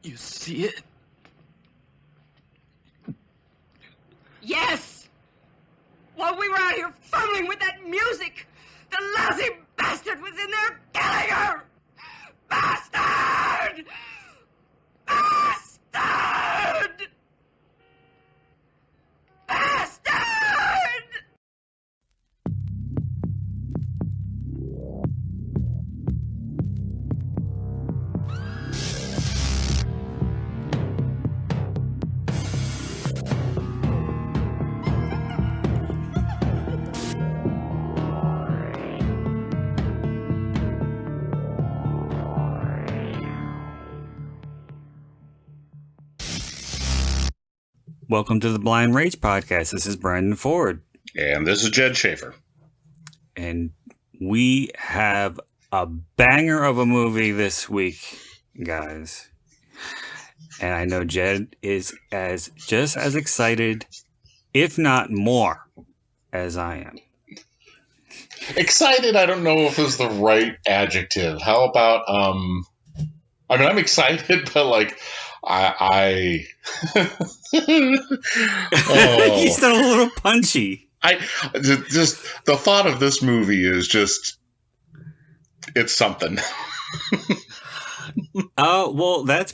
You see it? Yes! While we were out here fumbling with that music, the lousy bastard was in there killing her! Bastard! Bastard! Bastard! Welcome to the Blind Rage Podcast. This is Brandon Ford. And this is Jed Schaefer. And we have a banger of a movie this week, guys. And I know Jed is just as excited, if not more, as I am. Excited, I don't know if is the right adjective. How about, I'm excited, but like, I He's still a little punchy. Just the thought of this movie is just, it's something. Oh, well, that's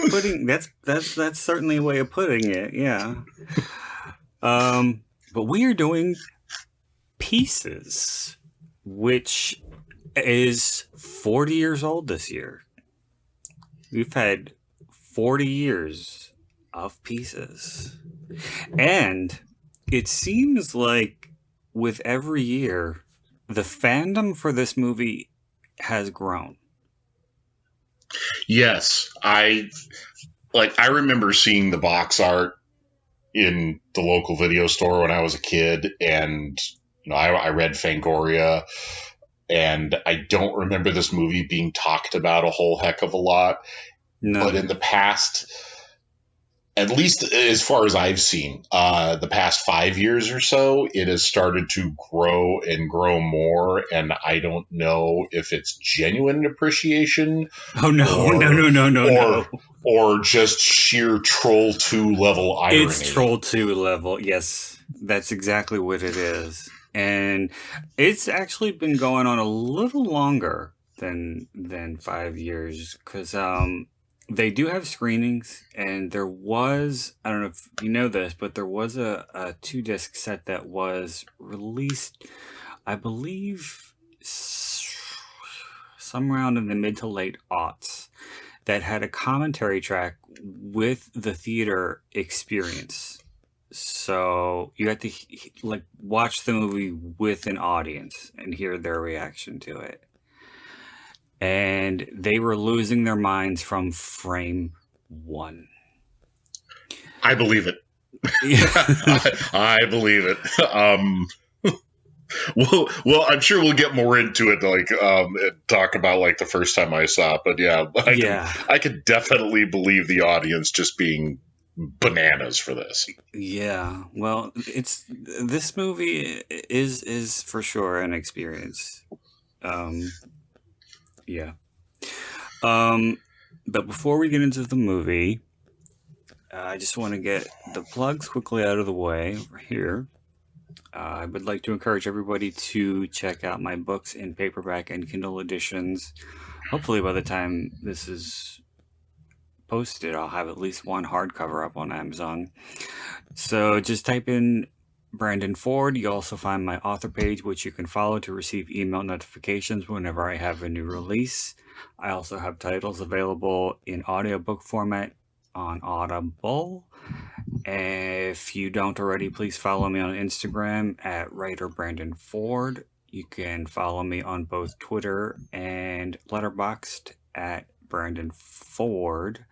certainly a way of putting it. Yeah. But we are doing Pieces, which is 40 years old this year. We've had 40 years of Pieces. And it seems like with every year, the fandom for this movie has grown. Yes, I remember seeing the box art in the local video store when I was a kid, and I read Fangoria, and I don't remember this movie being talked about a whole heck of a lot. No. But in the past, at least as far as I've seen, the past 5 years or so, it has started to grow and grow more. And I don't know if it's genuine appreciation. Oh, no. Or just sheer Troll 2 level irony. It's Troll 2 level. Yes, that's exactly what it is. And it's actually been going on a little longer than 5 years, because they do have screenings, and there was, I don't know if you know this, but there was a 2-disc set that was released, I believe, some around in the mid to late aughts, that had a commentary track with the theater experience. So you had to watch the movie with an audience and hear their reaction to it. And they were losing their minds from frame one. I believe it. I believe it. Well, I'm sure we'll get more into it, and talk about the first time I saw it. But yeah, I could definitely believe the audience just being bananas for this. Yeah, well, this movie is for sure an experience. Yeah. But before we get into the movie, I just want to get the plugs quickly out of the way over here. I would like to encourage everybody to check out my books in paperback and Kindle editions. Hopefully by the time this is posted, I'll have at least one hardcover up on Amazon. So just type in Brandon Ford. You also find my author page, which you can follow to receive email notifications whenever I have a new release. I also have titles available in audiobook format on Audible. If you don't already, please follow me on Instagram at writer Brandon Ford. You can follow me on both Twitter and Letterboxd at Brandon Ford.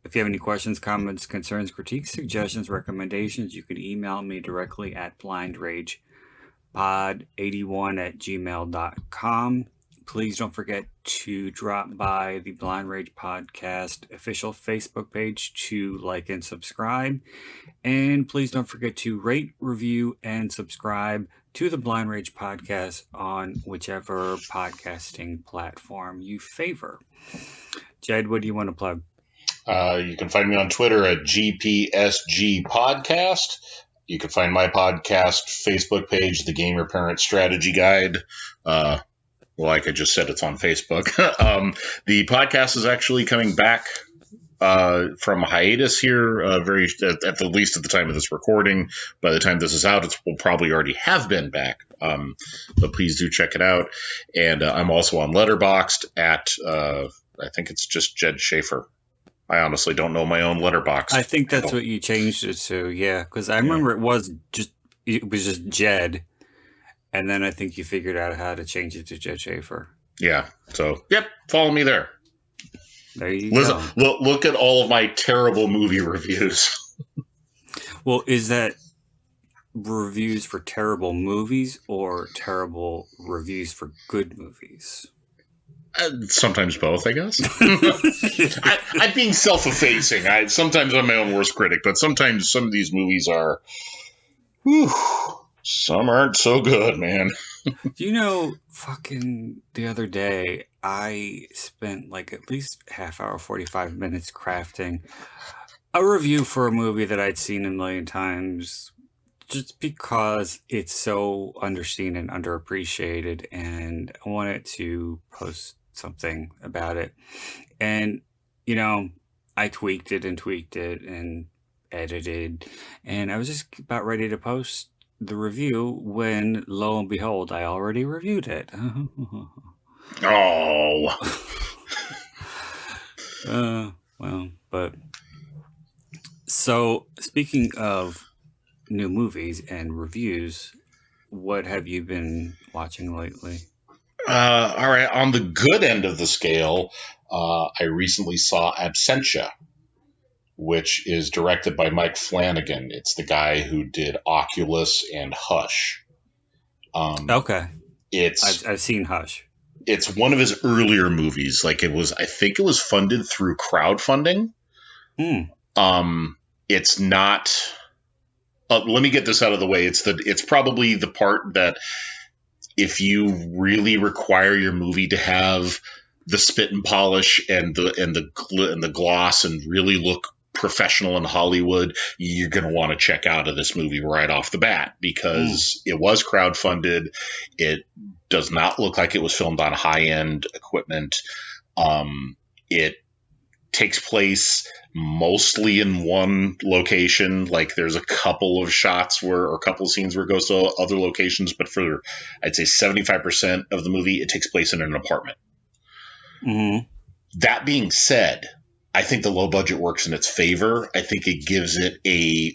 If you have any questions, comments, concerns, critiques, suggestions, recommendations, you can email me directly at blindragepod81@gmail.com. Please don't forget to drop by the Blind Rage Podcast official Facebook page to like and subscribe. And please don't forget to rate, review, and subscribe to the Blind Rage podcast on whichever podcasting platform you favor. Jed, what do you want to plug? You can find me on Twitter at GPSG Podcast. You can find my podcast Facebook page, The Gamer Parent Strategy Guide. Well, like I just said, it's on Facebook. The podcast is actually coming back from hiatus here, at the least at the time of this recording. By the time this is out, it will probably already have been back. But please do check it out. And I'm also on Letterboxd at, I think it's just Jed Schaefer. I honestly don't know my own Letterboxd. I think that's what you changed it to, yeah. Because I remember it was just Jed. And then I think you figured out how to change it to Jed Schaefer. Yeah. So, yep, follow me there. There you go. Look at all of my terrible movie reviews. Well, is that reviews for terrible movies or terrible reviews for good movies? Sometimes both, I guess. I'm being self-effacing. Sometimes I'm my own worst critic, but sometimes some of these movies are... Whew, some aren't so good, man. You know, fucking the other day, I spent like at least half hour, 45 minutes crafting a review for a movie that I'd seen a million times just because it's so underseen and underappreciated, and I wanted to post something about it. And, you know, I tweaked it and edited, and I was just about ready to post the review when, lo and behold, I already reviewed it. Oh. Well, but so speaking of new movies and reviews, what have you been watching lately? All right. On the good end of the scale, I recently saw Absentia, which is directed by Mike Flanagan. It's the guy who did Oculus and Hush. Okay. I've seen Hush. It's one of his earlier movies. I think it was funded through crowdfunding. It's not. Let me get this out of the way. It's probably the part that if you really require your movie to have the spit and polish and the gloss and really look professional in Hollywood, you're going to want to check out of this movie right off the bat because it was crowdfunded. It does not look like it was filmed on high-end equipment. It takes place mostly in one location. Like there's a couple of shots or a couple of scenes where it goes to other locations, but for I'd say 75% of the movie, it takes place in an apartment. Mm-hmm. That being said, I think the low budget works in its favor. I think it gives it a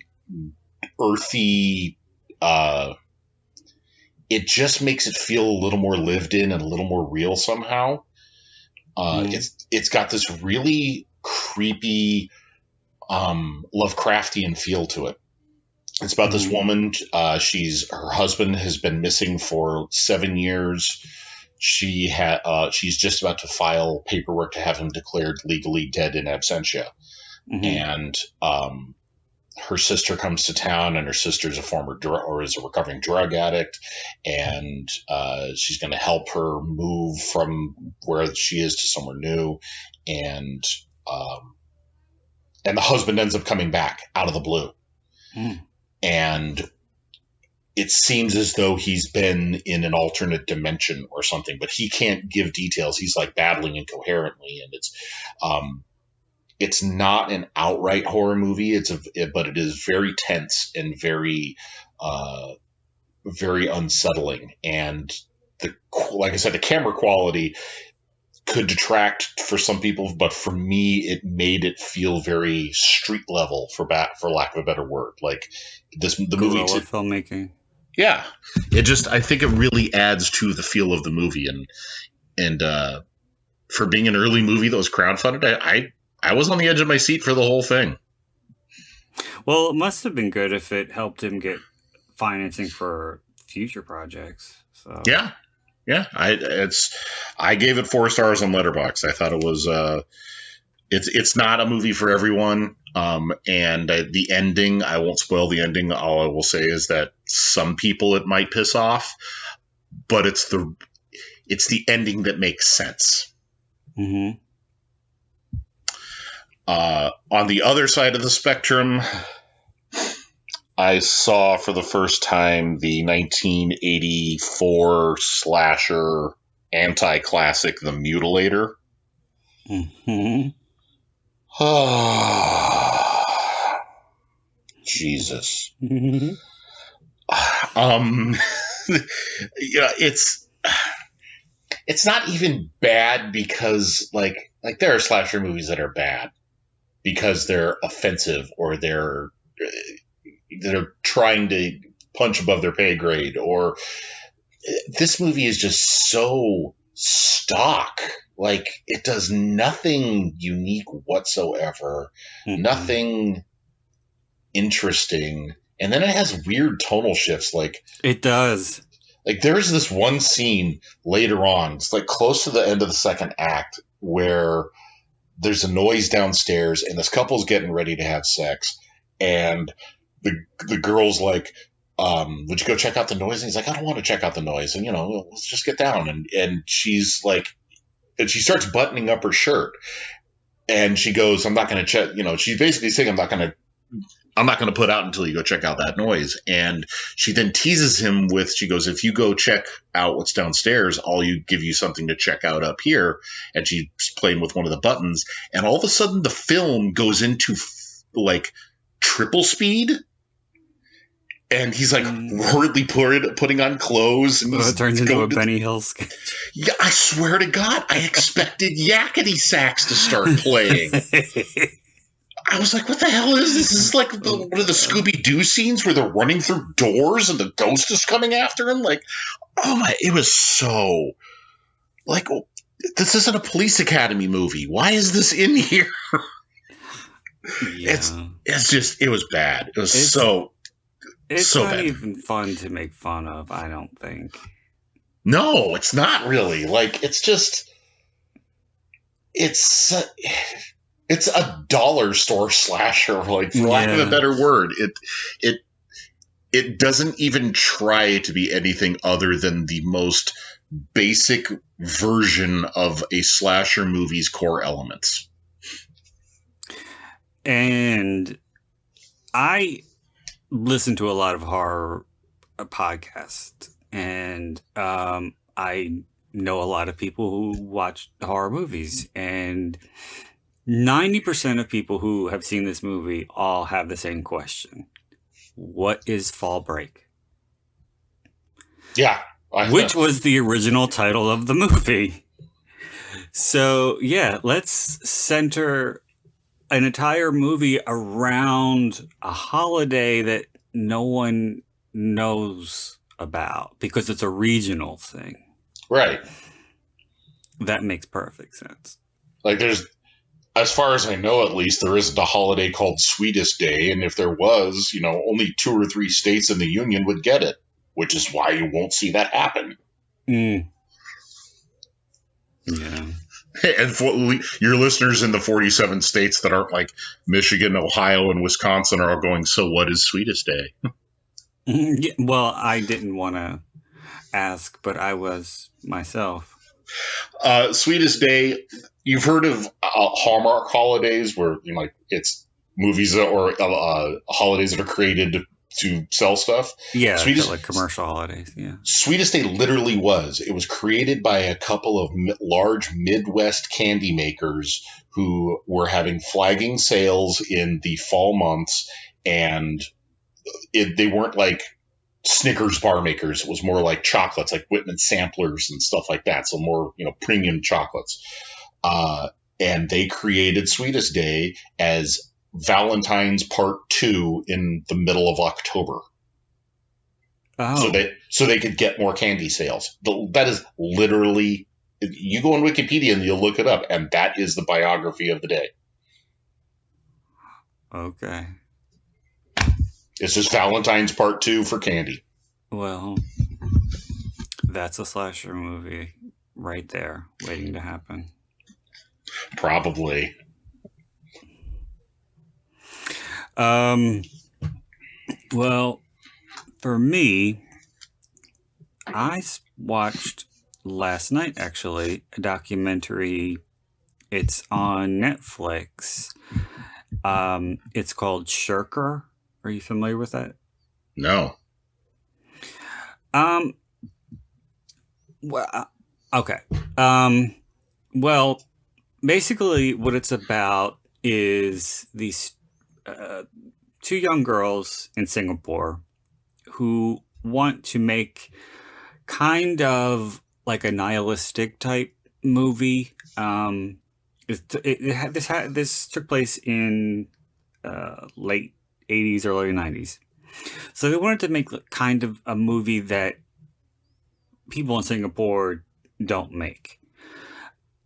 earthy, it just makes it feel a little more lived in and a little more real somehow. It's got this really creepy, Lovecraftian feel to it. It's about this woman. Her husband has been missing for 7 years. She's just about to file paperwork to have him declared legally dead in absentia. And her sister comes to town, and her sister's is a recovering drug addict, and she's going to help her move from where she is to somewhere new, and the husband ends up coming back out of the blue, and it seems as though he's been in an alternate dimension or something, but he can't give details. He's like battling incoherently, and it's not an outright horror movie. But it is very tense and very, very unsettling. And like I said, the camera quality could detract for some people, but for me, it made it feel very street level, for lack of a better word. Like the movie filmmaking. Yeah, I think it really adds to the feel of the movie, and for being an early movie that was crowdfunded, I was on the edge of my seat for the whole thing. Well, it must have been good if it helped him get financing for future projects. So yeah. I gave it 4 stars on Letterboxd. I thought it was it's not a movie for everyone. And the ending, I won't spoil the ending. All I will say is that some people it might piss off, but it's the ending that makes sense. Mm-hmm. On the other side of the spectrum, I saw for the first time the 1984 slasher anti-classic, The Mutilator. Mm-hmm. Jesus. Mm-hmm. Yeah, it's not even bad because like there are slasher movies that are bad because they're offensive or they're trying to punch above their pay grade, or this movie is just so stock. Like, it does nothing unique whatsoever, nothing interesting, and then it has weird tonal shifts. Like, it does. Like, there's this one scene later on, it's like close to the end of the second act, where there's a noise downstairs and this couple's getting ready to have sex, and the girl's like, would you go check out the noise? And he's like, I don't want to check out the noise, and let's just get down. And she's like, and she starts buttoning up her shirt, and she goes, I'm not going to check, she's basically saying, I'm not going to put out until you go check out that noise. And she then teases him with, she goes, if you go check out what's downstairs, I'll give you something to check out up here. And she's playing with one of the buttons. And all of a sudden the film goes into like triple speed. And he's like hurriedly putting on clothes. And it turns into a Benny Hill sketch. Yeah, I swear to God, I expected yakety sax to start playing. I was like, what the hell is this? This is like one of the Scooby-Doo scenes where they're running through doors and the ghost is coming after him. Like, oh my, it was so, like, this isn't a Police Academy movie. Why is this in here? Yeah. It's just, it was bad. It was It's so not bad. even fun to make fun of, I don't think. No, it's not really. Like, it's just, it's a dollar store slasher, like, for lack of a better word. It doesn't even try to be anything other than the most basic version of a slasher movie's core elements. And I listen to a lot of horror podcasts, and I know a lot of people who watch horror movies, and 90% of people who have seen this movie all have the same question. What is Fall Break? Yeah. Which was the original title of the movie. So, yeah, let's center an entire movie around a holiday that no one knows about because it's a regional thing. Right. That makes perfect sense. Like, as far as I know, at least, there isn't a holiday called Sweetest Day, and if there was, only 2 or 3 states in the Union would get it, which is why you won't see that happen. Yeah. And for your listeners in the 47 states that aren't like Michigan, Ohio, and Wisconsin are all going, so what is Sweetest Day? Yeah, well, I didn't want to ask, but I was myself. Sweetest Day, you've heard of Hallmark holidays where it's movies or holidays that are created to sell stuff. Yeah, like commercial holidays. Yeah, Sweetest Day literally was. It was created by a couple of large Midwest candy makers who were having flagging sales in the fall months, and they weren't like Snickers bar makers. It was more like chocolates, like Whitman samplers and stuff like that. So more, premium chocolates. And they created Sweetest Day as Valentine's Part 2 in the middle of October. Oh. So they could get more candy sales. That is literally, you go on Wikipedia and you'll look it up, and that is the biography of the day. Okay. It's just Valentine's Part 2 for candy. Well, that's a slasher movie right there, waiting to happen. Probably. Well, for me, watched last night actually a documentary. It's on Netflix. It's called Shirker. Are you familiar with that? No. Well, okay. Well, basically, what it's about is these two young girls in Singapore who want to make kind of like a nihilistic type movie. This took place in late 80s, early 90s. So they wanted to make kind of a movie that people in Singapore don't make.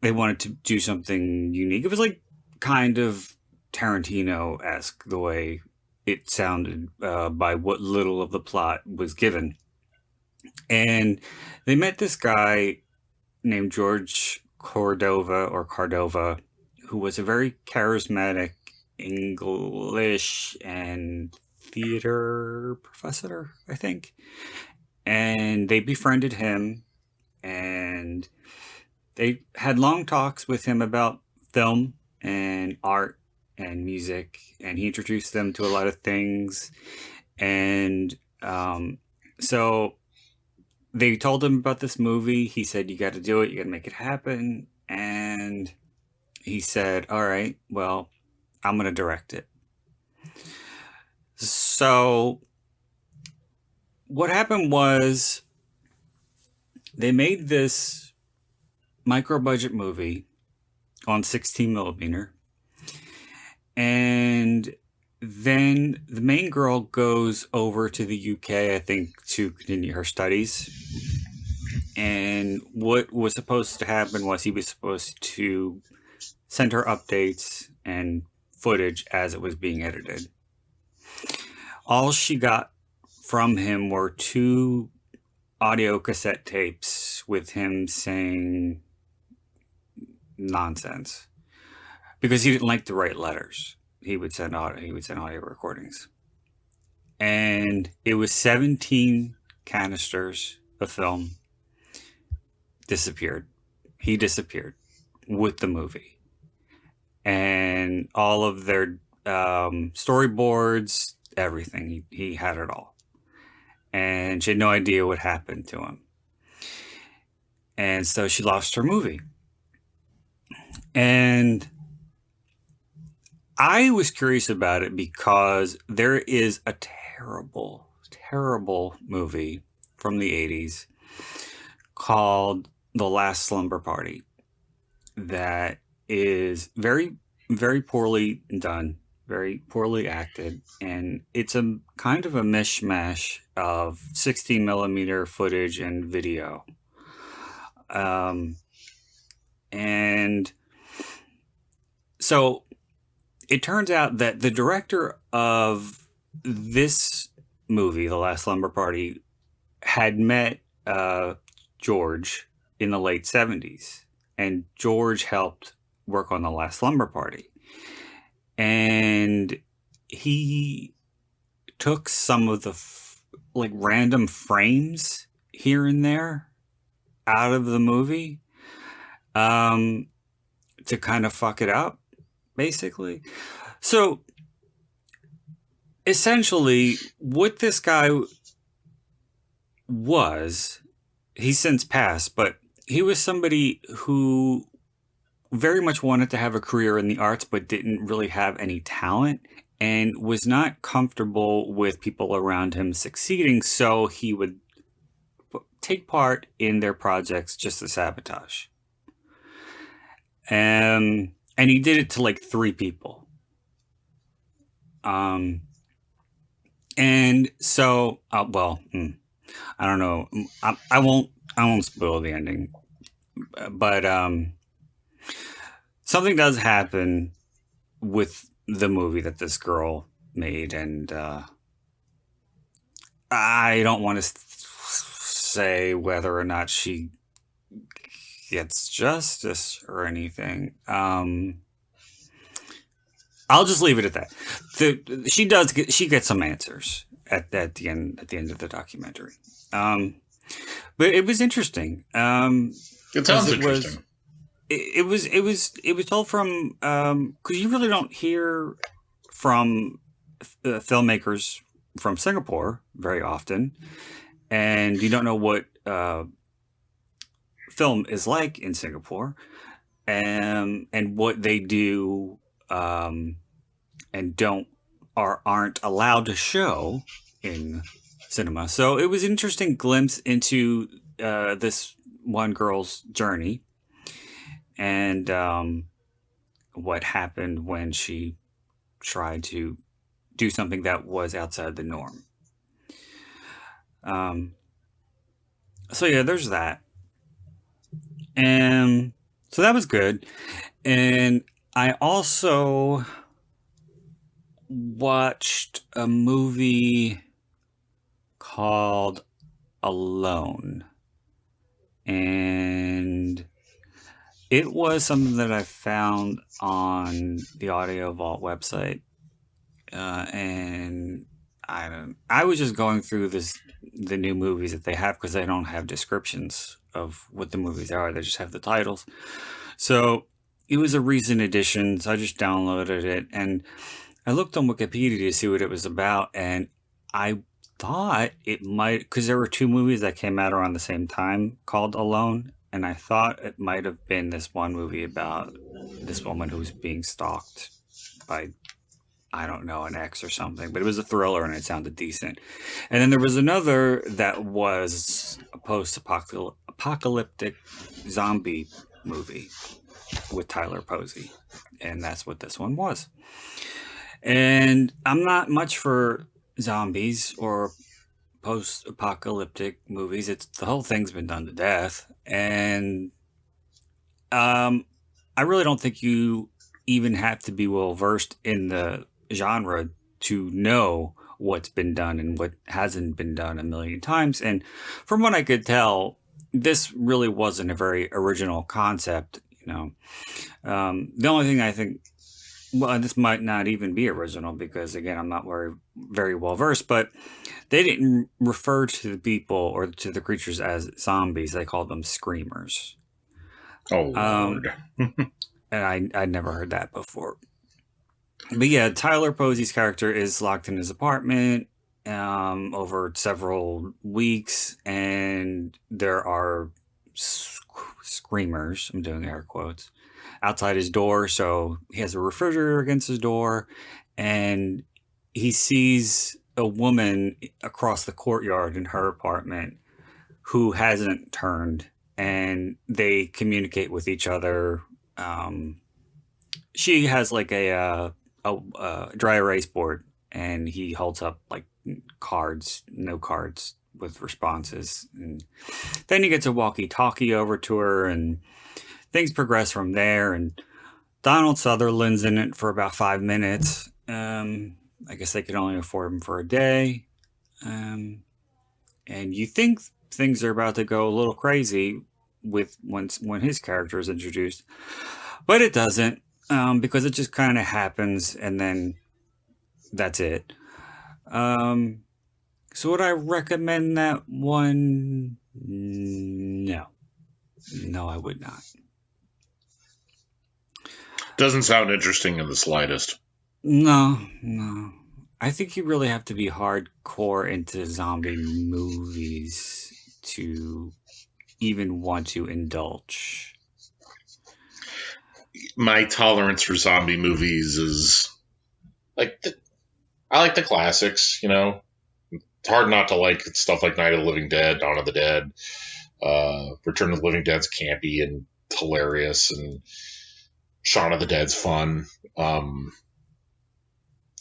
They wanted to do something unique. It was like kind of Tarantino-esque the way it sounded by what little of the plot was given. And they met this guy named George Cordova, who was a very charismatic English and theater professor, I think. And they befriended him, and they had long talks with him about film and art and music, and he introduced them to a lot of things. And so they told him about this movie. He said, you got to do it. You got to make it happen. And he said, all right, well, I'm going to direct it. So what happened was they made this micro budget movie on 16 millimeter. And then the main girl goes over to the UK, I think, to continue her studies. And what was supposed to happen was he was supposed to send her updates and footage as it was being edited. All she got from him were 2 audio cassette tapes with him saying nonsense because he didn't like to write letters. He would send audio recordings, and it was 17 canisters of film disappeared. He disappeared with the movie, and all of their storyboards, everything. He had it all, and she had no idea what happened to him, and so she lost her movie. And I was curious about it because there is a terrible, terrible movie from the 80s called The Last Slumber Party that is very, very poorly done, very poorly acted, and it's a kind of a mishmash of 16 millimeter footage and video. And so it turns out that the director of this movie, The Last Slumber Party, had met George in the late 70s. And George helped work on The Last Slumber Party. And he took some of the random frames here and there out of the movie to kind of fuck it up, basically. So essentially what this guy was, he's since passed, but he was somebody who very much wanted to have a career in the arts but didn't really have any talent and was not comfortable with people around him succeeding, so he would take part in their projects just to sabotage. And he did it to 3 people. And so, I don't know. I won't spoil the ending, but something does happen with the movie that this girl made, and I don't want to say whether or not she gets justice or anything. I'll just leave it at that. She gets some answers at the end of the documentary. But it was interesting. It sounds interesting. It was told from because you really don't hear from filmmakers from Singapore very often, and you don't know what film is like in Singapore, and what they do and aren't allowed to show in cinema. So it was an interesting glimpse into this one girl's journey and what happened when she tried to do something that was outside the norm. So yeah, there's that. And so that was good. And I also watched a movie called Alone. And it was something that I found on the Audio Vault website. And I was just going through the new movies that they have because they don't have descriptions of what the movies are. They just have the titles. So it was a recent edition. So I just downloaded it and I looked on Wikipedia to see what it was about. And I thought it might, because there were two movies that came out around the same time called Alone. And I thought it might have been this one movie about this woman who's being stalked by, I don't know, an ex or something, but it was a thriller and it sounded decent. And then there was another that was a post-apocalyptic zombie movie with Tyler Posey. And that's what this one was. And I'm not much for zombies or post-apocalyptic movies. The whole thing's been done to death. And I really don't think you even have to be well versed in the genre to know what's been done and what hasn't been done a million times. And from what I could tell, this really wasn't a very original concept. The only thing I think, well, this might not even be original because, again, I'm not very well versed, but they didn't refer to the people or to the creatures as zombies. They called them screamers. Oh, Lord. And I'd never heard that before. But yeah, Tyler Posey's character is locked in his apartment over several weeks, and there are screamers, I'm doing air quotes, outside his door. So he has a refrigerator against his door, and he sees a woman across the courtyard in her apartment who hasn't turned, and they communicate with each other. She has like a dry erase board, and he holds up like no cards with responses. And then he gets a walkie-talkie over to her, and things progress from there. And Donald Sutherland's in it for about 5 minutes. I guess they could only afford him for a day. And you think things are about to go a little crazy when his character is introduced, but it doesn't, because it just kind of happens, and then that's it. So would I recommend that one? No, I would not. Doesn't sound interesting in the slightest. No. I think you really have to be hardcore into zombie movies to even want to indulge. My tolerance for zombie movies is like I like the classics, It's hard not to like stuff like Night of the Living Dead, Dawn of the Dead, Return of the Living Dead's campy and hilarious, and Shaun of the Dead's fun. And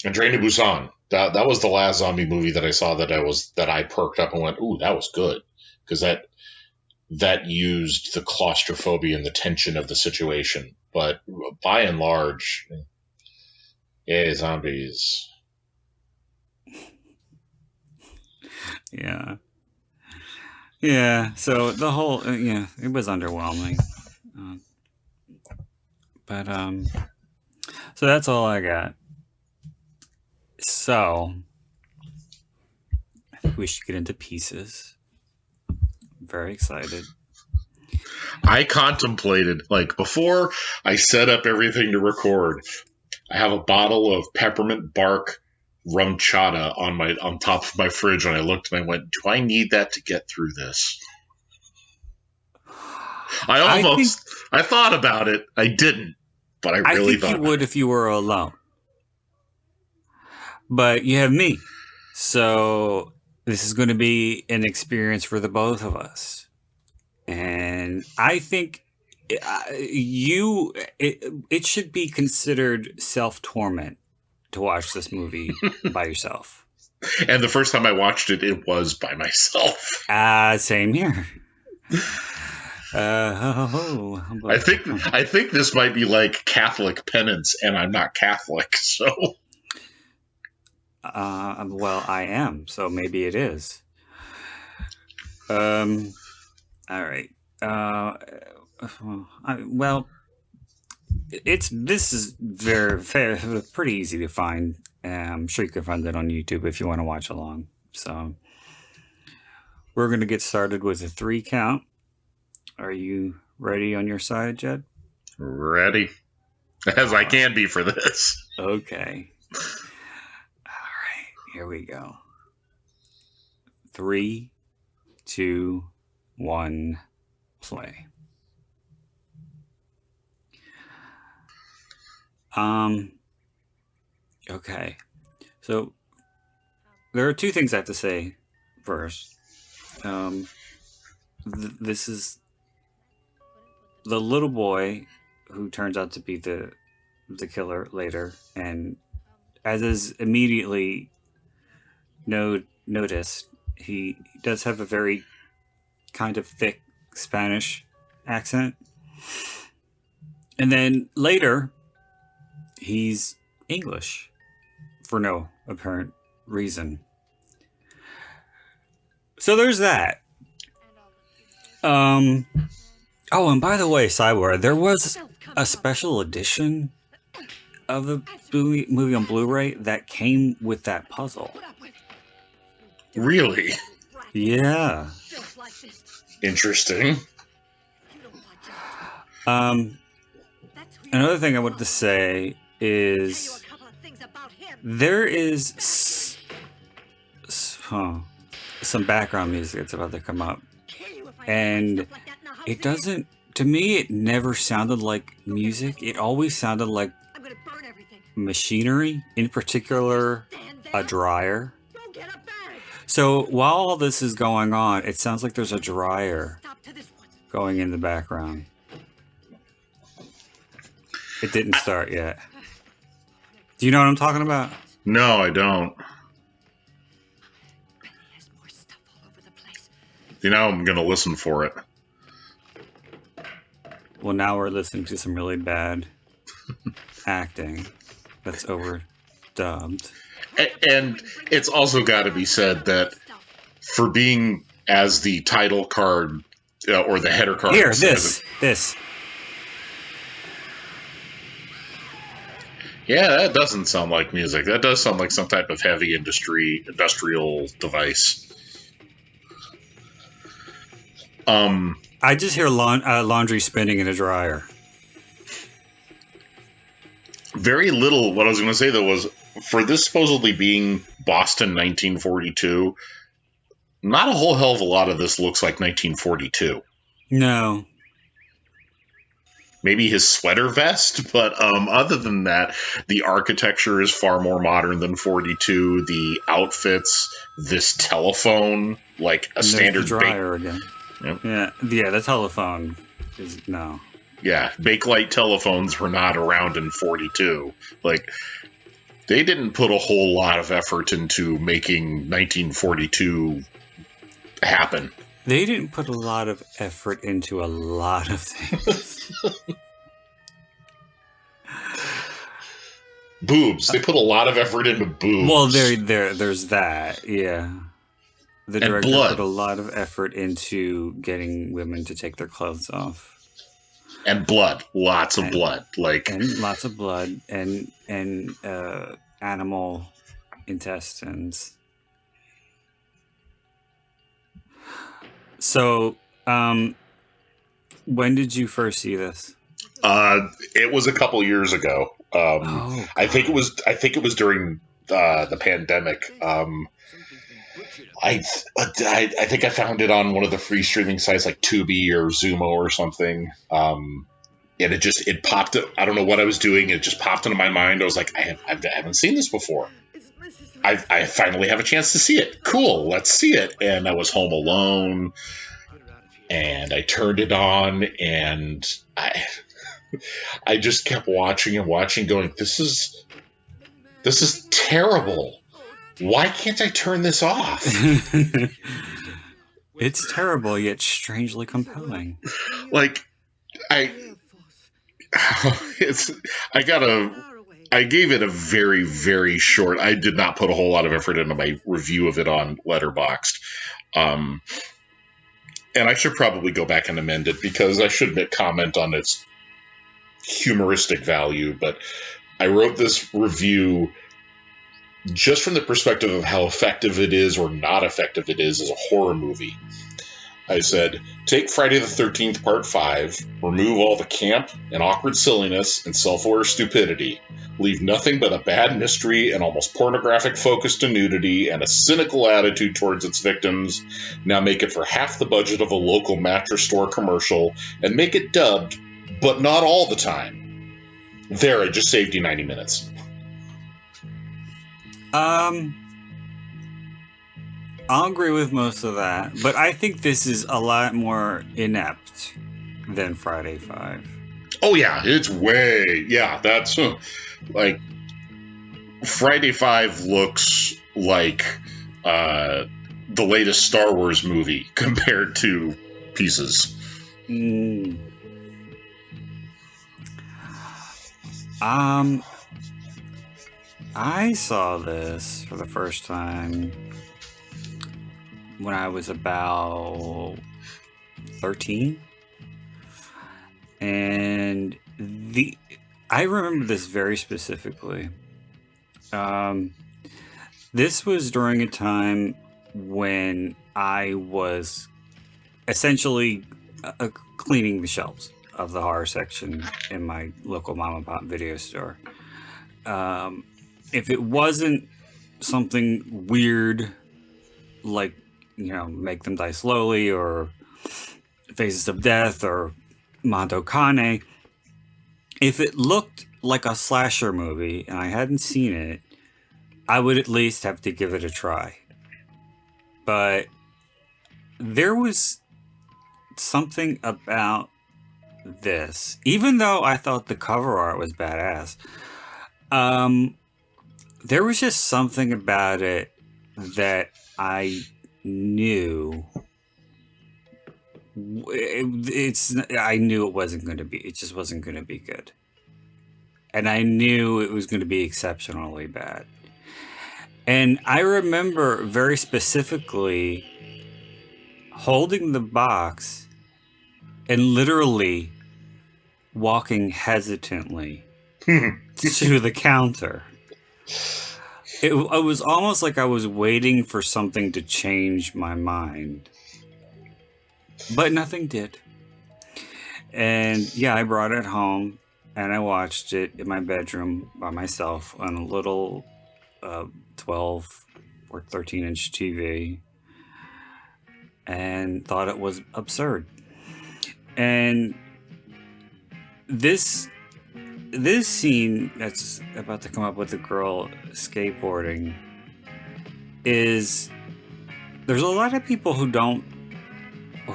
Train to Busan. That was the last zombie movie that I saw that I perked up and went, "Ooh, that was good," because that used the claustrophobia and the tension of the situation. But by and large, yeah, zombies. Yeah. So the whole it was underwhelming. But so that's all I got. So, I think we should get into pieces. I'm very excited. I contemplated, like, before I set up everything to record, I have a bottle of peppermint bark rum chata on top of my fridge, and I looked and I went, do I need that to get through this? I thought about it. I didn't, but I really thought. I think you would if you were alone. But you have me. So this is going to be an experience for the both of us. And I think it should be considered self-torment to watch this movie by yourself. And the first time I watched it, it was by myself. Same here. I think this might be like Catholic penance, and I'm not Catholic, so. Well, I am, so maybe it is. All right. This is very pretty easy to find. I'm sure you can find it on YouTube if you want to watch along. So we're going to get started with a 3 count. Are you ready on your side, Jed? Ready. As I can be for this. Okay. All right. Here we go. 3, 2, 1, play. Okay. So there are 2 things I have to say first. This is the little boy who turns out to be the killer later, and as is immediately noticed, he does have a very kind of thick Spanish accent. And then later, he's English for no apparent reason. So there's that. Oh, and by the way, Cyber, there was a special edition of the movie on Blu-ray that came with that puzzle. Really? Yeah. Interesting. Another thing I wanted to say is there is some background music that's about to come up, and it doesn't, to me, it never sounded like music. It always sounded like machinery, in particular a dryer. So while all this is going on, it sounds like there's a dryer going in the background. It didn't start yet. Do you know what I'm talking about? No, I don't. I'm going to listen for it. Well, now we're listening to some really bad acting that's overdubbed. And it's also got to be said that for being as the title card or the header card. Here, this. Yeah, that doesn't sound like music. That does sound like some type of heavy industrial device. I just hear laundry spinning in a dryer. Very little. What I was going to say, though, was for this supposedly being Boston 1942, not a whole hell of a lot of this looks like 1942. No. Maybe his sweater vest, but other than that, the architecture is far more modern than 42. The outfits, this telephone, like a standard dryer again. Yep. Yeah, the telephone is no. Yeah, Bakelite telephones were not around in 42. Like, they didn't put a whole lot of effort into making 1942 happen. They didn't put a lot of effort into a lot of things. Boobs. They put a lot of effort into boobs. Well, there's that, yeah. The director put a lot of effort into getting women to take their clothes off. And blood. Lots of blood. And lots of blood and animal intestines. So, when did you first see this? It was a couple years ago. I think it was during the pandemic. I think I found it on one of the free streaming sites like Tubi or Zumo or something. And it popped. I don't know what I was doing. It just popped into my mind. I was like, I haven't seen this before. I finally have a chance to see it. Cool, let's see it. And I was home alone, and I turned it on, and I just kept watching and watching, going, this is terrible. Why can't I turn this off? It's terrible, yet strangely compelling. Like, I gave it a very, very short. I did not put a whole lot of effort into my review of it on Letterboxd. And I should probably go back and amend it, because I shouldn't comment on its humoristic value. But I wrote this review just from the perspective of how effective it is or not effective it is as a horror movie. I said, take Friday the 13th Part 5, remove all the camp and awkward silliness and self-aware stupidity, leave nothing but a bad mystery and almost pornographic focus to nudity and a cynical attitude towards its victims. Now make it for half the budget of a local mattress store commercial and make it dubbed, but not all the time. There, I just saved you 90 minutes. I'll agree with most of that, but I think this is a lot more inept than Friday 5. Oh yeah, it's that's like Friday 5 looks like the latest Star Wars movie compared to Pieces. I saw this for the first time when I was about 13, and I remember this very specifically. This was during a time when I was essentially cleaning the shelves of the horror section in my local mom and pop video store. If it wasn't something weird like, Make Them Die Slowly or Faces of Death or Mondo Cane, if it looked like a slasher movie and I hadn't seen it, I would at least have to give it a try. But there was something about this, even though I thought the cover art was badass, there was just something about it that I knew I knew it wasn't going to be. It just wasn't going to be good, and I knew it was going to be exceptionally bad. And I remember very specifically holding the box and literally walking hesitantly to the counter. It was almost like I was waiting for something to change my mind. But nothing did. And yeah, I brought it home and I watched it in my bedroom by myself on a little 12 or 13-inch TV and thought it was absurd. And this scene that's about to come up with the girl skateboarding there's a lot of people who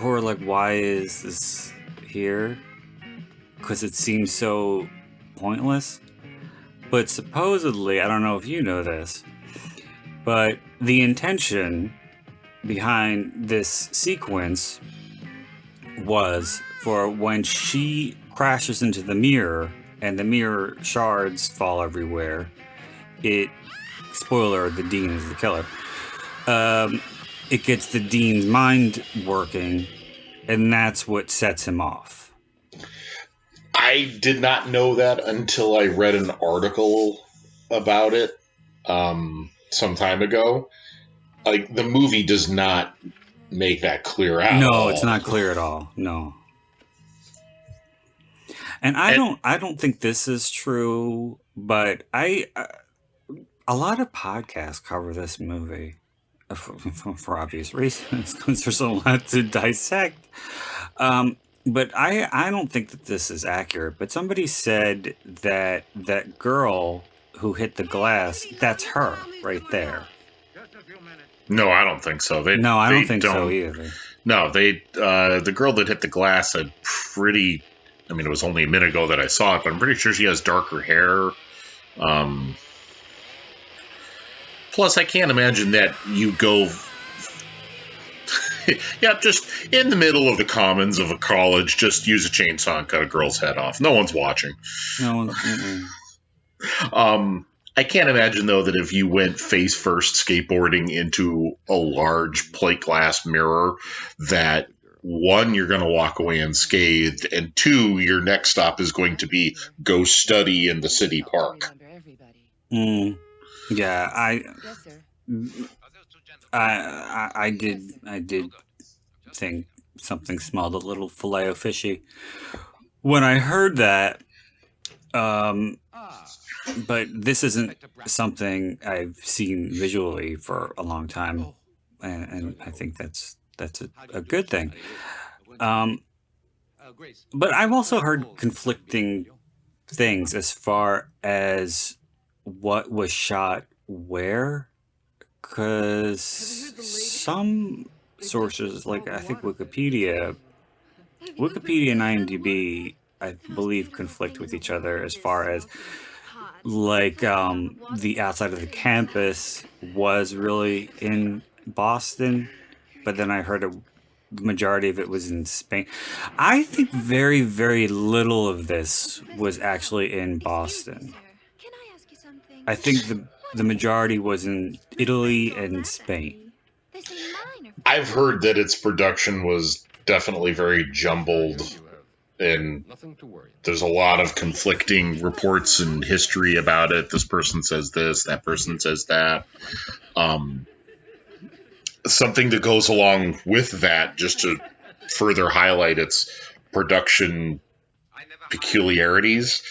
are like, why is this here? Because it seems so pointless. But supposedly, I don't know if you know this, but the intention behind this sequence was for when she crashes into the mirror and the mirror shards fall everywhere, spoiler, the Dean is the killer. It gets the Dean's mind working, and that's what sets him off. I did not know that until I read an article about it. some time ago. Like, the movie does not make that clear out. No, it's not clear at all. No. And I don't think this is true, but a lot of podcasts cover this movie for obvious reasons, because there's a lot to dissect. But I don't think that this is accurate. But somebody said that that girl who hit the glass, that's her right there. No, I don't think so. No, I don't think so either. No, the girl that hit the glass had pretty. I mean, it was only a minute ago that I saw it, but I'm pretty sure she has darker hair. Plus, I can't imagine that you go. Yeah, just in the middle of the commons of a college, just use a chainsaw and cut a girl's head off. No one's watching. No one's. I can't imagine, though, that if you went face first skateboarding into a large plate glass mirror, that one, you're going to walk away unscathed, and two, your next stop is going to be go study in the city park. Yeah, I did think something smelled a little filet-o-fishy when I heard that. But this isn't something I've seen visually for a long time, and I think that's a good thing. But I've also heard conflicting things as far as what was shot where, because some sources, like I think Wikipedia and IMDb, I believe, conflict with each other as far as like the outside of the campus was really in Boston, but then I heard the majority of it was in Spain. I think very, very little of this was actually in Boston. I think the majority was in Italy and Spain. I've heard that its production was definitely very jumbled, and there's a lot of conflicting reports and history about it. This person says this, that person says that. Something that goes along with that, just to further highlight its production peculiarities,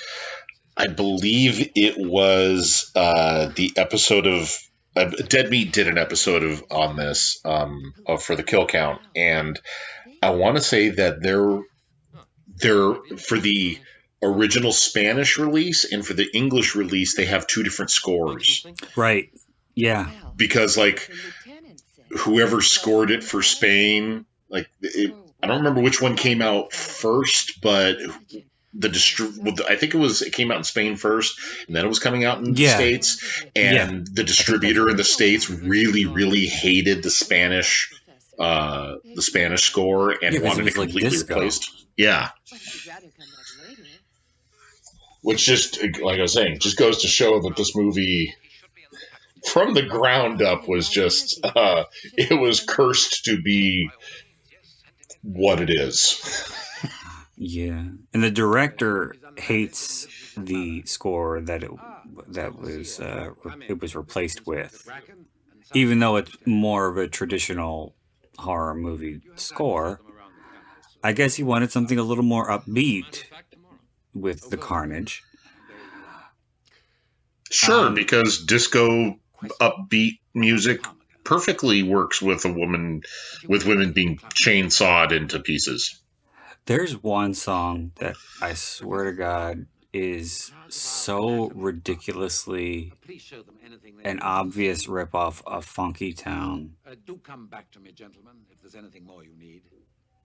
I believe it was the episode of Dead Meat did an episode on this for the kill count, and I want to say that they're for the original Spanish release and for the English release, they have two different scores. Right. Yeah. Because like whoever scored it for Spain, like I don't remember which one came out first, but I think it came out in Spain first, and then it was coming out in the States, and the distributor in the States really, really hated the Spanish score and wanted it completely replaced. Yeah. Which just, like I was saying, just goes to show that this movie, from the ground up, was just, it was cursed to be what it is. Yeah. And the director hates the score that it was replaced with. Even though it's more of a traditional horror movie score, I guess he wanted something a little more upbeat with the carnage. Sure, because disco upbeat music perfectly works with women being chainsawed into pieces. There's one song that I swear to God is so ridiculously an obvious ripoff of Funky Town. Do come back to me, gentlemen, if there's anything more you need.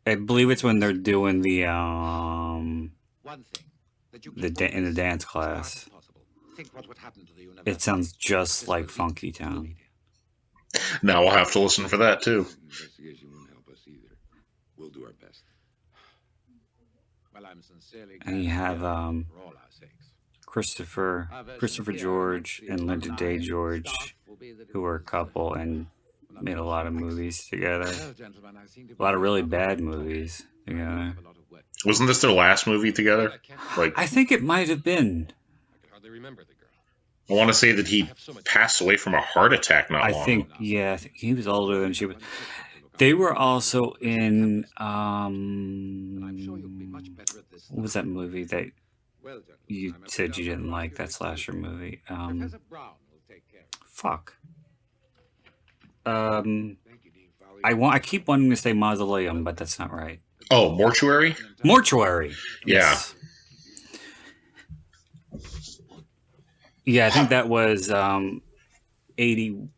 I believe it's when they're doing the One thing that in the dance class. It sounds just like Funky Town. Now we'll have to listen for that too. Investigation won't help us either. We'll do our best. Well, I'm sincerely glad And you have for all our sakes. Christopher George and Linda Day George, who were a couple and made a lot of movies together. A lot of really bad movies together. Wasn't this their last movie together? Like, I think it might have been. I can hardly remember the girl. I want to say that he passed away from a heart attack not I long think, ago. yeah, I think he was older than she was. They were also in, what was that movie that you said you didn't like, that slasher movie? Fuck. I keep wanting to say Mausoleum, but that's not right. Oh, Mortuary? Mortuary. Yeah. Yeah, I think that was 80.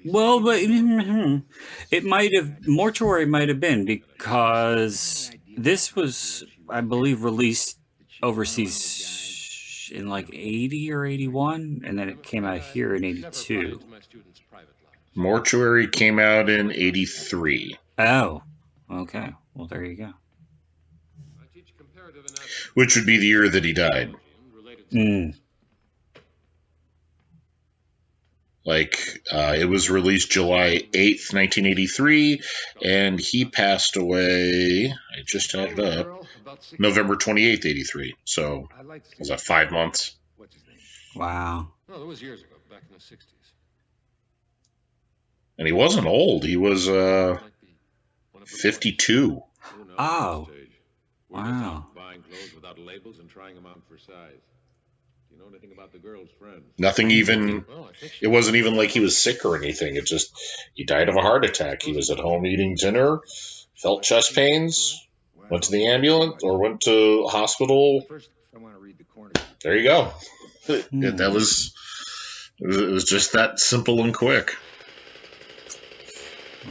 Well, but it might have, Mortuary might have been, because this was, I believe, released overseas in like 80 or 81, and then it came out here in 82. Mortuary came out in 83. Oh, okay. Well, there you go. Which would be the year that he died. It was released July 8th, 1983, and he passed away, I just had it up, November 28th, 83. So, was that 5 months? Wow. No, that was years ago, back in the 60s. And he wasn't old. He was 52. Oh. Wow. Buying clothes without labels and trying them out for size. Do you know anything about the girl's friends? Nothing even, it wasn't even like he was sick or anything. It just, he died of a heart attack. He was at home eating dinner, felt chest pains, went to the ambulance or went to hospital. There you go. It was just that simple and quick.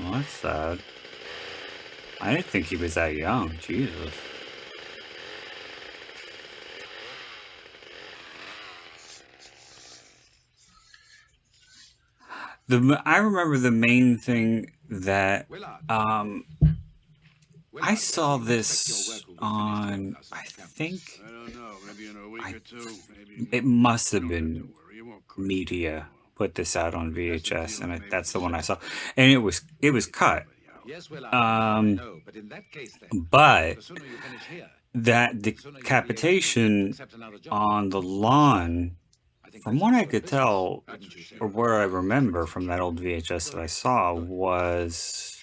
Well, that's sad. I didn't think he was that young. Jesus. I remember the main thing that I saw this on, I think, it must have been Media put this out on VHS, and that's the one I saw, and it was cut. But that decapitation on the lawn, from what I could tell, or what I remember from that old VHS that I saw, was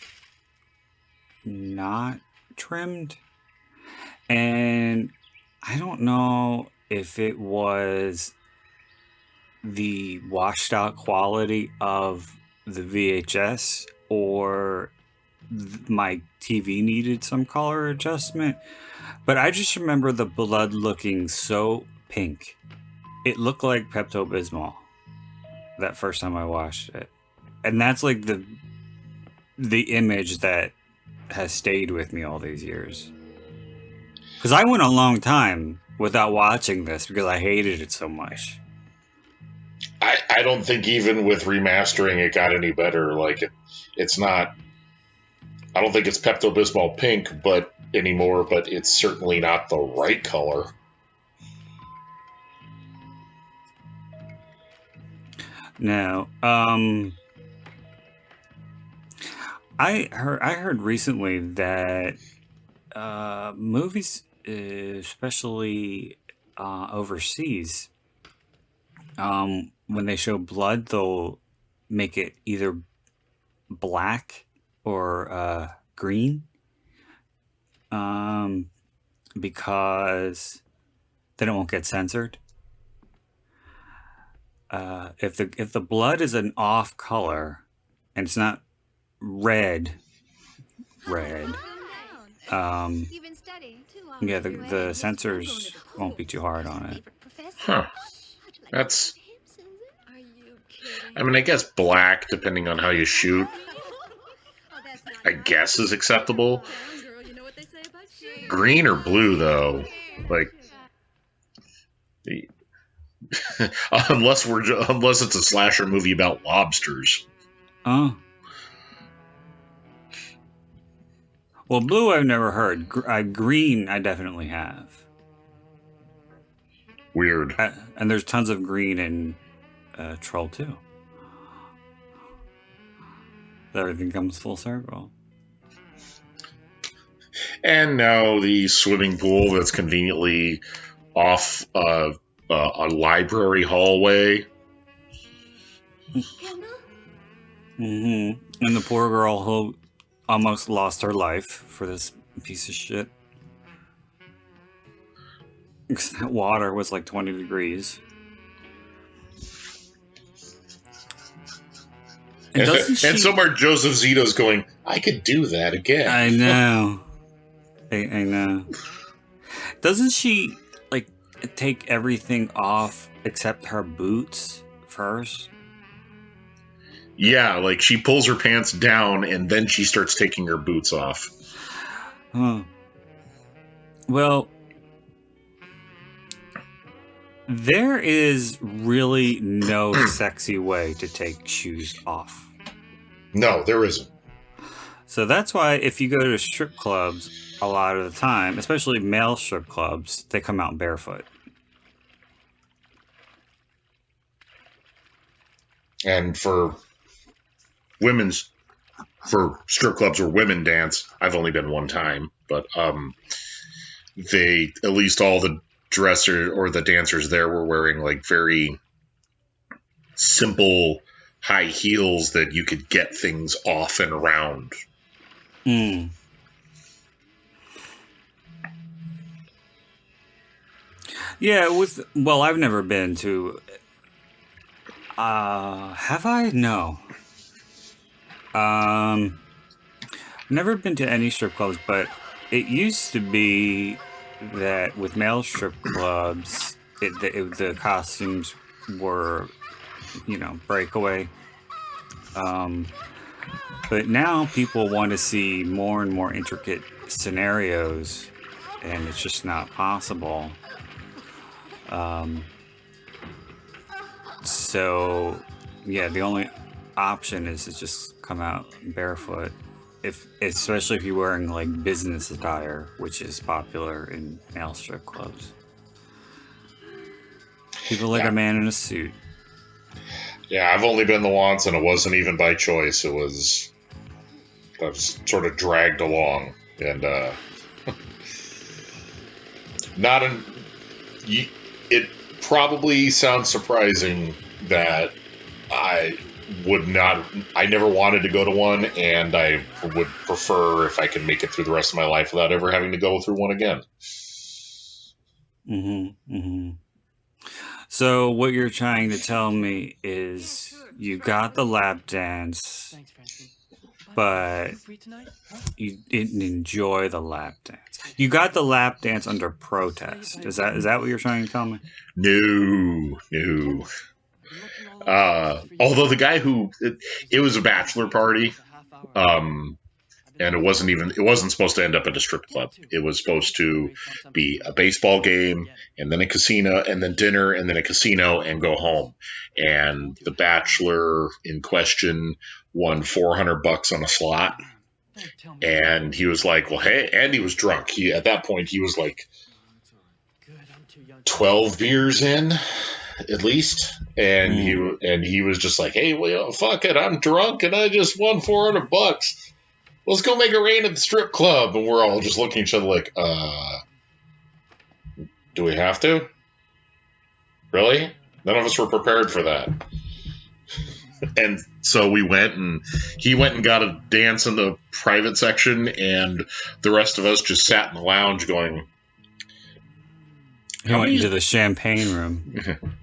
not trimmed. And I don't know if it was the washed out quality of the VHS or my TV needed some color adjustment, but I just remember the blood looking so pink. It looked like Pepto-Bismol that first time I watched it. And that's like the image that has stayed with me all these years. Because I went a long time without watching this because I hated it so much. I don't think even with remastering it got any better. It's not, I don't think it's Pepto-Bismol pink anymore, but it's certainly not the right color. No. I heard recently that movies, especially overseas, when they show blood, they'll make it either black or green, because then it won't get censored. If the blood is an off color and it's not red, yeah, the censors won't be too hard on it. Huh. I mean, I guess black, depending on how you shoot, I guess is acceptable. Green or blue, though, unless it's a slasher movie about lobsters. Oh. Well, blue I've never heard. Green I definitely have. Weird. And there's tons of green in Troll 2. Everything comes full circle. And now the swimming pool that's conveniently off a library hallway And the poor girl who almost lost her life for this piece of shit. Because that water was like 20 degrees. And and somewhere Joseph Zito's going, I could do that again. I know. I know. Doesn't she, like, take everything off except her boots first? Yeah, like she pulls her pants down and then she starts taking her boots off. Huh. Well, there is really no sexy way to take shoes off. No, there isn't. So that's why if you go to strip clubs, a lot of the time, especially male strip clubs, they come out barefoot. And for strip clubs where women dance, I've only been one time, but they, at least all the dressers or the dancers there were wearing like very simple high heels that you could get things off and around. Mm. Yeah, well, I've never been to. Have I? No. Never been to any strip clubs, but it used to be that with male strip clubs, the costumes were, breakaway. But now people want to see more and more intricate scenarios, and it's just not possible. So, yeah, the only option is to just come out barefoot, especially if you're wearing like business attire, which is popular in male strip clubs. People like a man in a suit. Yeah, I've only been the once, and it wasn't even by choice. I was sort of dragged along, and it probably sounds surprising that I never wanted to go to one, and I would prefer if I could make it through the rest of my life without ever having to go through one again. So what you're trying to tell me is you got the lap dance, but you didn't enjoy the lap dance. You got the lap dance under protest. Is that what you're trying to tell me? No. Although the guy it was a bachelor party, and it wasn't supposed to end up at a strip club. It was supposed to be a baseball game, and then a casino, and then dinner, and then a casino, and go home. And the bachelor in question won $400 on a slot. And he was like, well, hey, and he was drunk. At that point, he was like 12 beers in, at least. And he was just like, hey, well, fuck it, I'm drunk, and I just won $400. Let's go make it rain at the strip club. And we're all just looking at each other like, do we have to? Really? None of us were prepared for that. And so we went, and he went and got a dance in the private section, and the rest of us just sat in the lounge going... He went into the champagne room.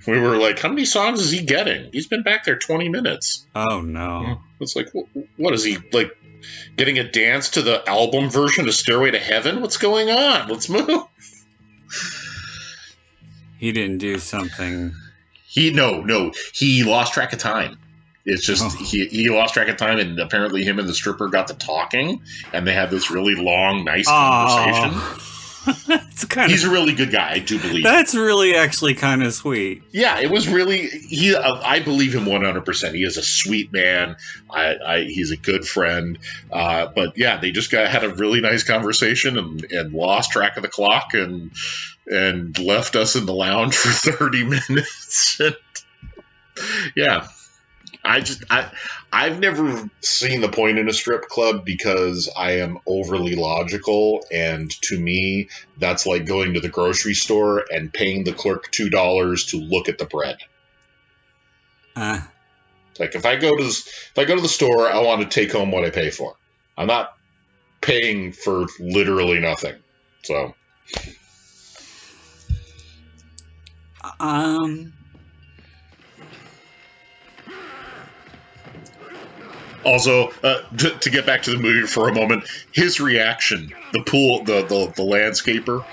We were like, how many songs is he getting? He's been back there 20 minutes. Oh, no. It's like, what is he, like, getting a dance to the album version of Stairway to Heaven? What's going on? Let's move. He didn't do something... He lost track of time. It's just, he lost track of time, and apparently him and the stripper got to talking, and they had this really long, nice conversation. He's a really good guy, I do believe. That's really actually kind of sweet. Yeah, it was really... I believe him 100%. He is a sweet man. He's a good friend. But yeah, they just had a really nice conversation and lost track of the clock and left us in the lounge for 30 minutes. Yeah. I've never seen the point in a strip club because I am overly logical, and to me, that's like going to the grocery store and paying the clerk $2 to look at the bread. Like if I go to the store, I want to take home what I pay for. I'm not paying for literally nothing. So, also, to get back to the movie for a moment, his reaction, the landscaper,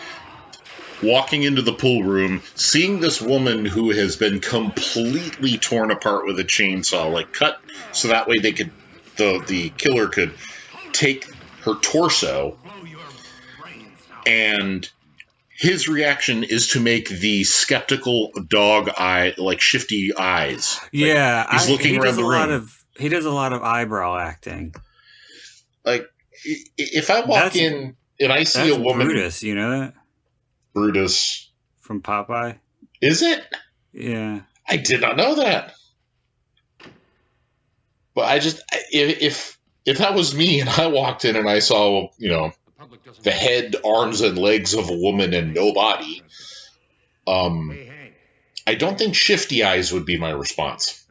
walking into the pool room, seeing this woman who has been completely torn apart with a chainsaw, like cut so that way the killer could take her torso, and his reaction is to make the skeptical dog eye, like shifty eyes. Yeah, like he's looking around the room. He does a lot of eyebrow acting. Like if I walk in and I see a woman, Brutus, you know that? Brutus from Popeye. Is it? Yeah. I did not know that. But I just, if that was me and I walked in and I saw, the head, arms, and legs of a woman and no body, I don't think shifty eyes would be my response.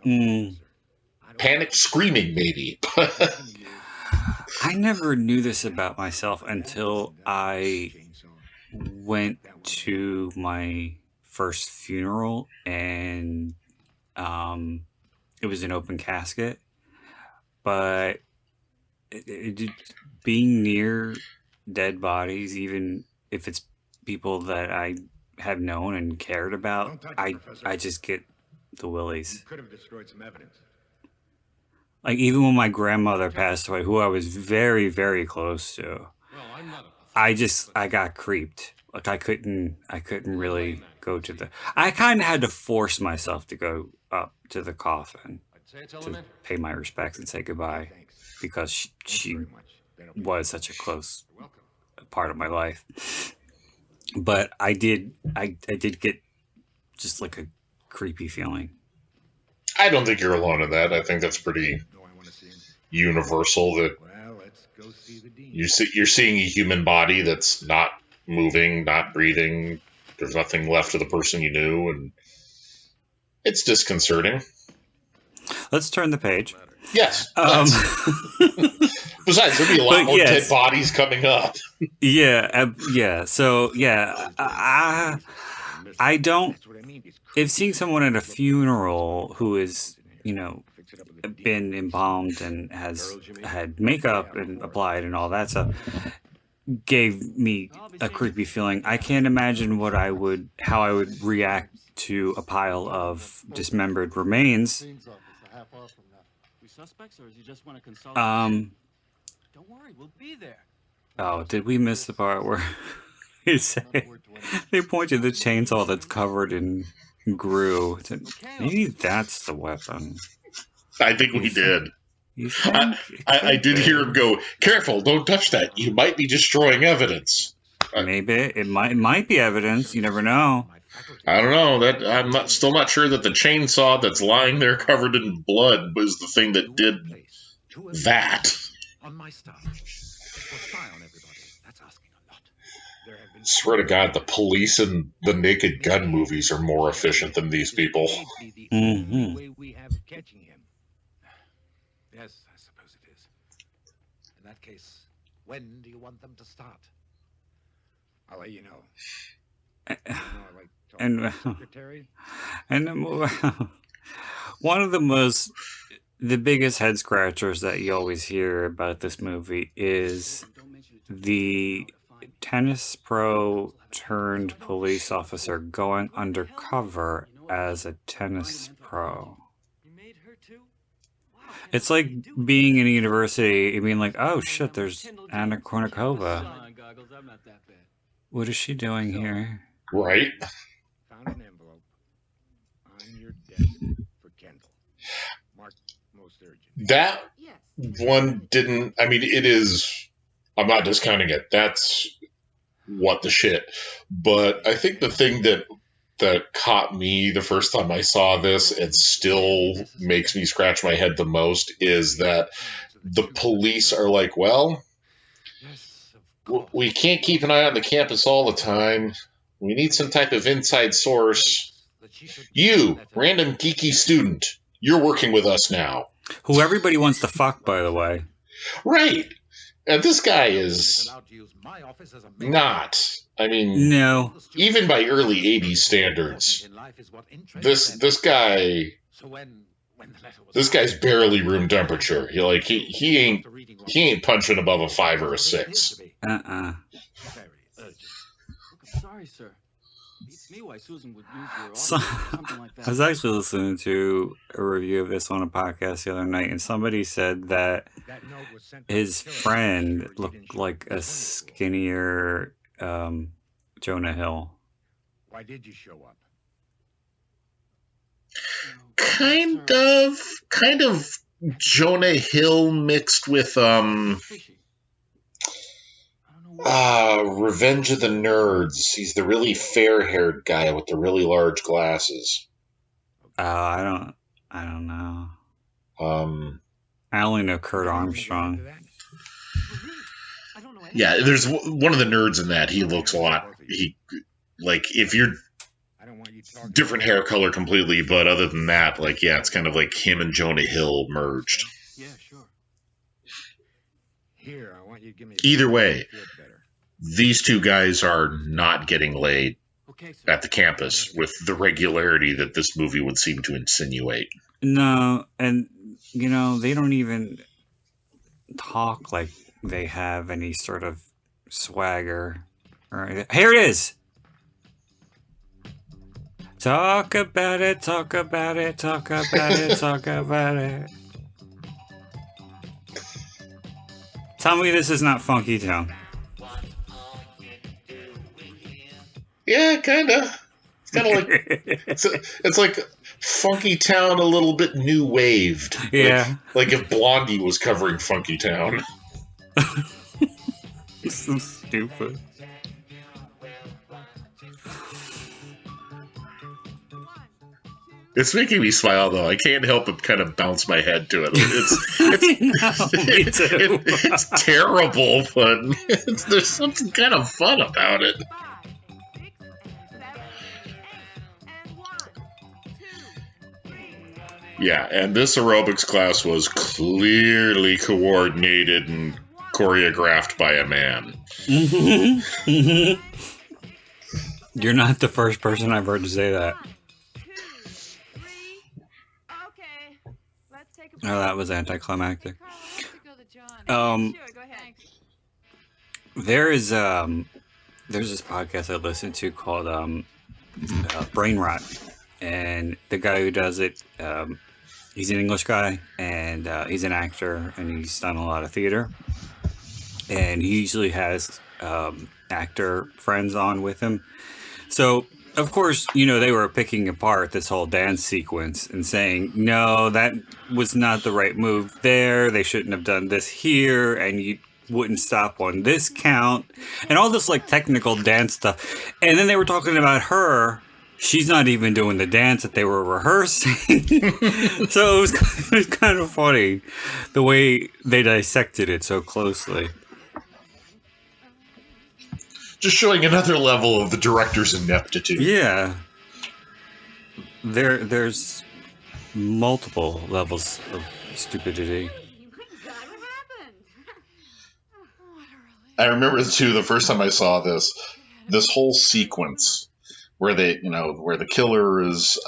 Panic screaming, maybe. I never knew this about myself until I went to my first funeral, and it was an open casket. But being near dead bodies, even if it's people that I have known and cared about, I just get the willies. Could have destroyed some evidence. Like even when my grandmother passed away, who I was very, very close to, I got creeped. Like I couldn't really go to I kind of had to force myself to go up to the coffin to pay my respects and say goodbye, because she was such a close part of my life. But I did get just like a creepy feeling. I don't think you're alone in that. I think that's pretty universal, that you're seeing a human body that's not moving, not breathing. There's nothing left of the person you knew, and it's disconcerting. Let's turn the page. Yes. Besides, there'll be a lot more dead bodies coming up. Yeah. So, I don't... If seeing someone at a funeral who is, been embalmed and has had makeup and applied and all that stuff, gave me a creepy feeling. I can't imagine how I would react to a pile of dismembered remains. Don't worry, we'll be there. Oh, did we miss the part where they pointed the chainsaw that's covered in glue? Maybe that's the weapon. I think we did. I did hear him go, "Careful, don't touch that. You might be destroying evidence." Maybe it might be evidence. You never know. I don't know. I'm still not sure that the chainsaw that's lying there covered in blood was the thing that did that. On my stuff. That's asking a lot. Swear to God, the police in the Naked Gun movies are more efficient than these people. Mm-hmm. Way we have of catching him. Yes, I suppose it is. In that case, when do you want them to start? I'll let you know. One of the biggest head scratchers that you always hear about this movie is the tennis pro turned police officer going undercover as a tennis pro. It's like being in a university and being like, oh shit, there's Anna Kournikova. What is she doing here? Right. Found an envelope on your desk for Kendall. Marked most urgent. That one didn't. I mean, it is. I'm not discounting it. That's what the shit. But I think the thing that caught me the first time I saw this, and still makes me scratch my head the most, is that the police are like, well, we can't keep an eye on the campus all the time. We need some type of inside source. You, random geeky student, you're working with us now. Who everybody wants to fuck, by the way. Right. And this guy is not. I mean, No. even by early 80s standards, this guy's barely room temperature. He ain't punching above a 5 or a 6. Sorry, sir. Beats me why Susan would use your So, office or something like that. I was actually listening to a review of this on a podcast the other night, and somebody said that his friend looked like a skinnier Jonah Hill. Why did you show up? Kind of Jonah Hill mixed with Revenge of the Nerds. He's the really fair-haired guy with the really large glasses. I don't know. I only know Kurt Armstrong. Yeah, there's one of the nerds in that. He looks a lot. If you're different hair color completely, but other than that, it's kind of like him and Jonah Hill merged. Yeah, sure. Here, I want you to give me Either way, these two guys are not getting laid at the campus with the regularity that this movie would seem to insinuate. No, and they don't even talk like they have any sort of swagger or anything. Here it is. Talk about it, talk about it, talk about it, talk about it. Tell me this is not Funky Town. Yeah, kinda. It's kind of like it's like Funky Town a little bit new waved. Yeah. Like if Blondie was covering Funky Town. So stupid. It's making me smile though. I can't help but kind of bounce my head to it. It's terrible, but there's something kind of fun about it. Yeah, and this aerobics class was clearly coordinated and choreographed by a man. You're not the first person I've heard to say that. Oh, that was anticlimactic. There's this podcast I listen to called Brain Rot, and the guy who does it, he's an English guy, and he's an actor, and he's done a lot of theater, and he usually has actor friends on with him. So, of course, they were picking apart this whole dance sequence and saying, no, that was not the right move there. They shouldn't have done this here. And you wouldn't stop on this count. And all this technical dance stuff. And then they were talking about her. She's not even doing the dance that they were rehearsing. So it was kind of funny the way they dissected it so closely. Just showing another level of the director's ineptitude. Yeah. There's multiple levels of stupidity. I remember too the first time I saw this whole sequence where where the killer is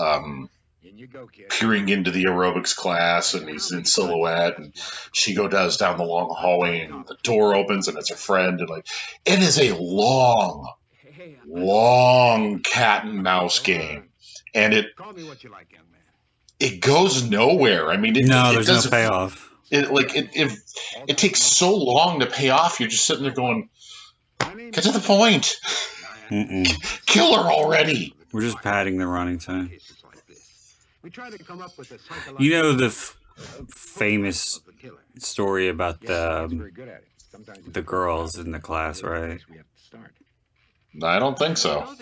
peering into the aerobics class and he's in silhouette and she does down the long hallway and the door opens and it's her friend and it is a long cat and mouse game and it goes nowhere. I mean, there's no payoff. It takes so long to pay off. You're just sitting there going, get to the point. Kill her already. We're just padding the running time. We try to come up with a the famous story about the girls in the class, right? I don't think so.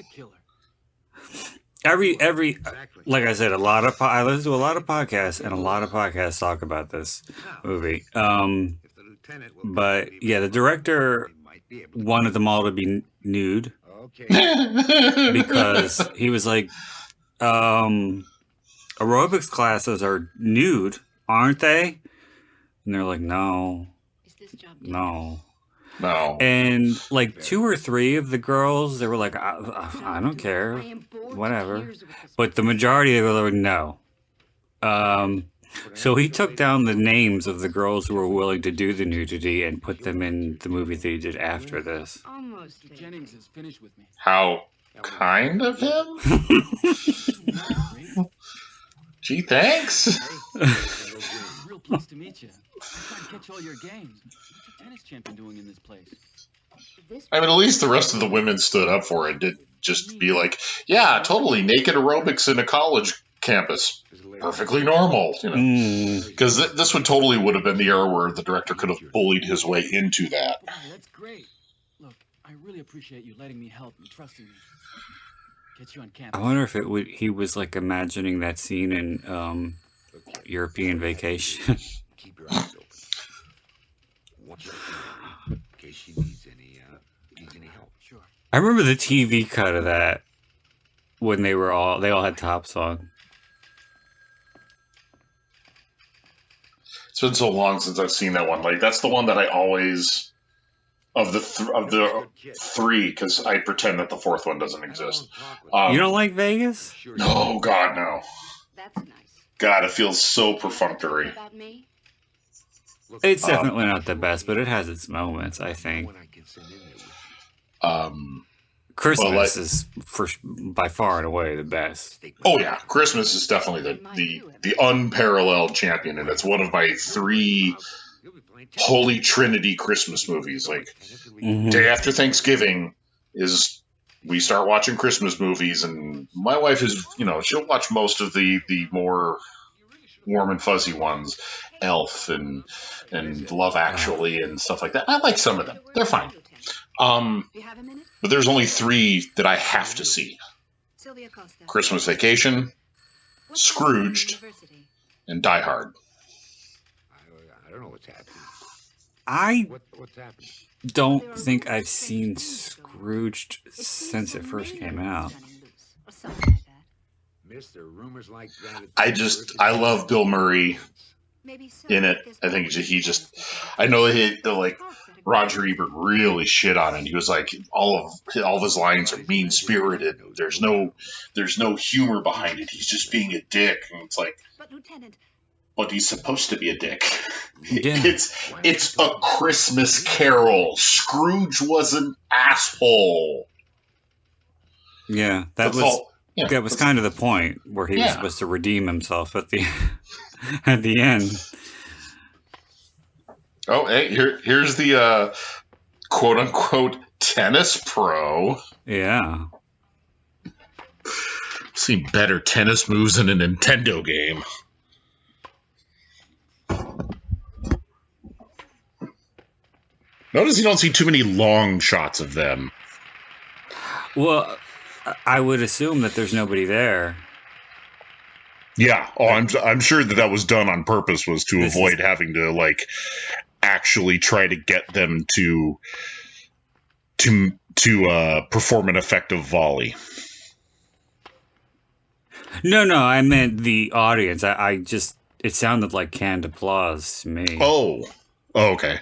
Every like I said, I listen to a lot of podcasts, and a lot of podcasts talk about this movie. But yeah, the director wanted them all to be nude because he was like, aerobics classes are nude, aren't they? And they're like, no, no. No. And like 2 or 3 of the girls, they were like, I don't care, whatever. But the majority of them were like, no. So he took down the names of the girls who were willing to do the nudity and put them in the movie that he did after this. Mr. Jennings is finished with me. How kind of him? Gee, thanks. Real pleased to meet you. I try to catch all your games. What's a tennis champion doing in this place? I mean, at least the rest of the women stood up for it. Did just be like, yeah, totally naked aerobics in a college campus. Perfectly normal, you know. Because this would have been the era where the director could have bullied his way into that. Oh, that's great. Look, I really appreciate you letting me help and trusting me. Get you on campus. I wonder if he was like imagining that scene in European Vacation. Keep your eyes open. Watch out in case she needs any help. Sure. I remember the TV cut of that when they all had tops on. It's been so long since I've seen that one. Like, that's the one that I always of the 3, because I pretend that the 4th one doesn't exist. You don't like Vegas? No, God, no. That's nice. God, it feels so perfunctory. About me? It's definitely not the best, but it has its moments, I think. Christmas is by far and away the best. Oh yeah, Christmas is definitely the unparalleled champion, and it's one of my 3 holy trinity Christmas movies. Like, day after Thanksgiving is we start watching Christmas movies, and my wife is, she'll watch most of the more warm and fuzzy ones, Elf and Love Actually and stuff like that. I like some of them; they're fine. But there's only 3 that I have to see: Christmas Vacation, Scrooged, and Die Hard. I don't know what's happening. What's happening? Don't think I've seen Scrooged since it first came out. Mister, rumors like that. I love Bill Murray in it. I think I know Roger Ebert really shit on it. He was like, all of his lines are mean spirited. There's no humor behind it. He's just being a dick. And it's like, but he's supposed to be a dick. Yeah. It's a Christmas Carol. Scrooge was an asshole. Yeah, that was kind of the point where he was supposed to redeem himself at the at the end. Oh, hey, here's the quote unquote tennis pro. Yeah. See better tennis moves in a Nintendo game. Notice you don't see too many long shots of them. Well, I would assume that there's nobody there. Yeah. Oh, I'm sure that was done on purpose, was to avoid having to actually try to get them to perform an effective volley. No, I meant the audience. It sounded like canned applause to me. Oh, okay.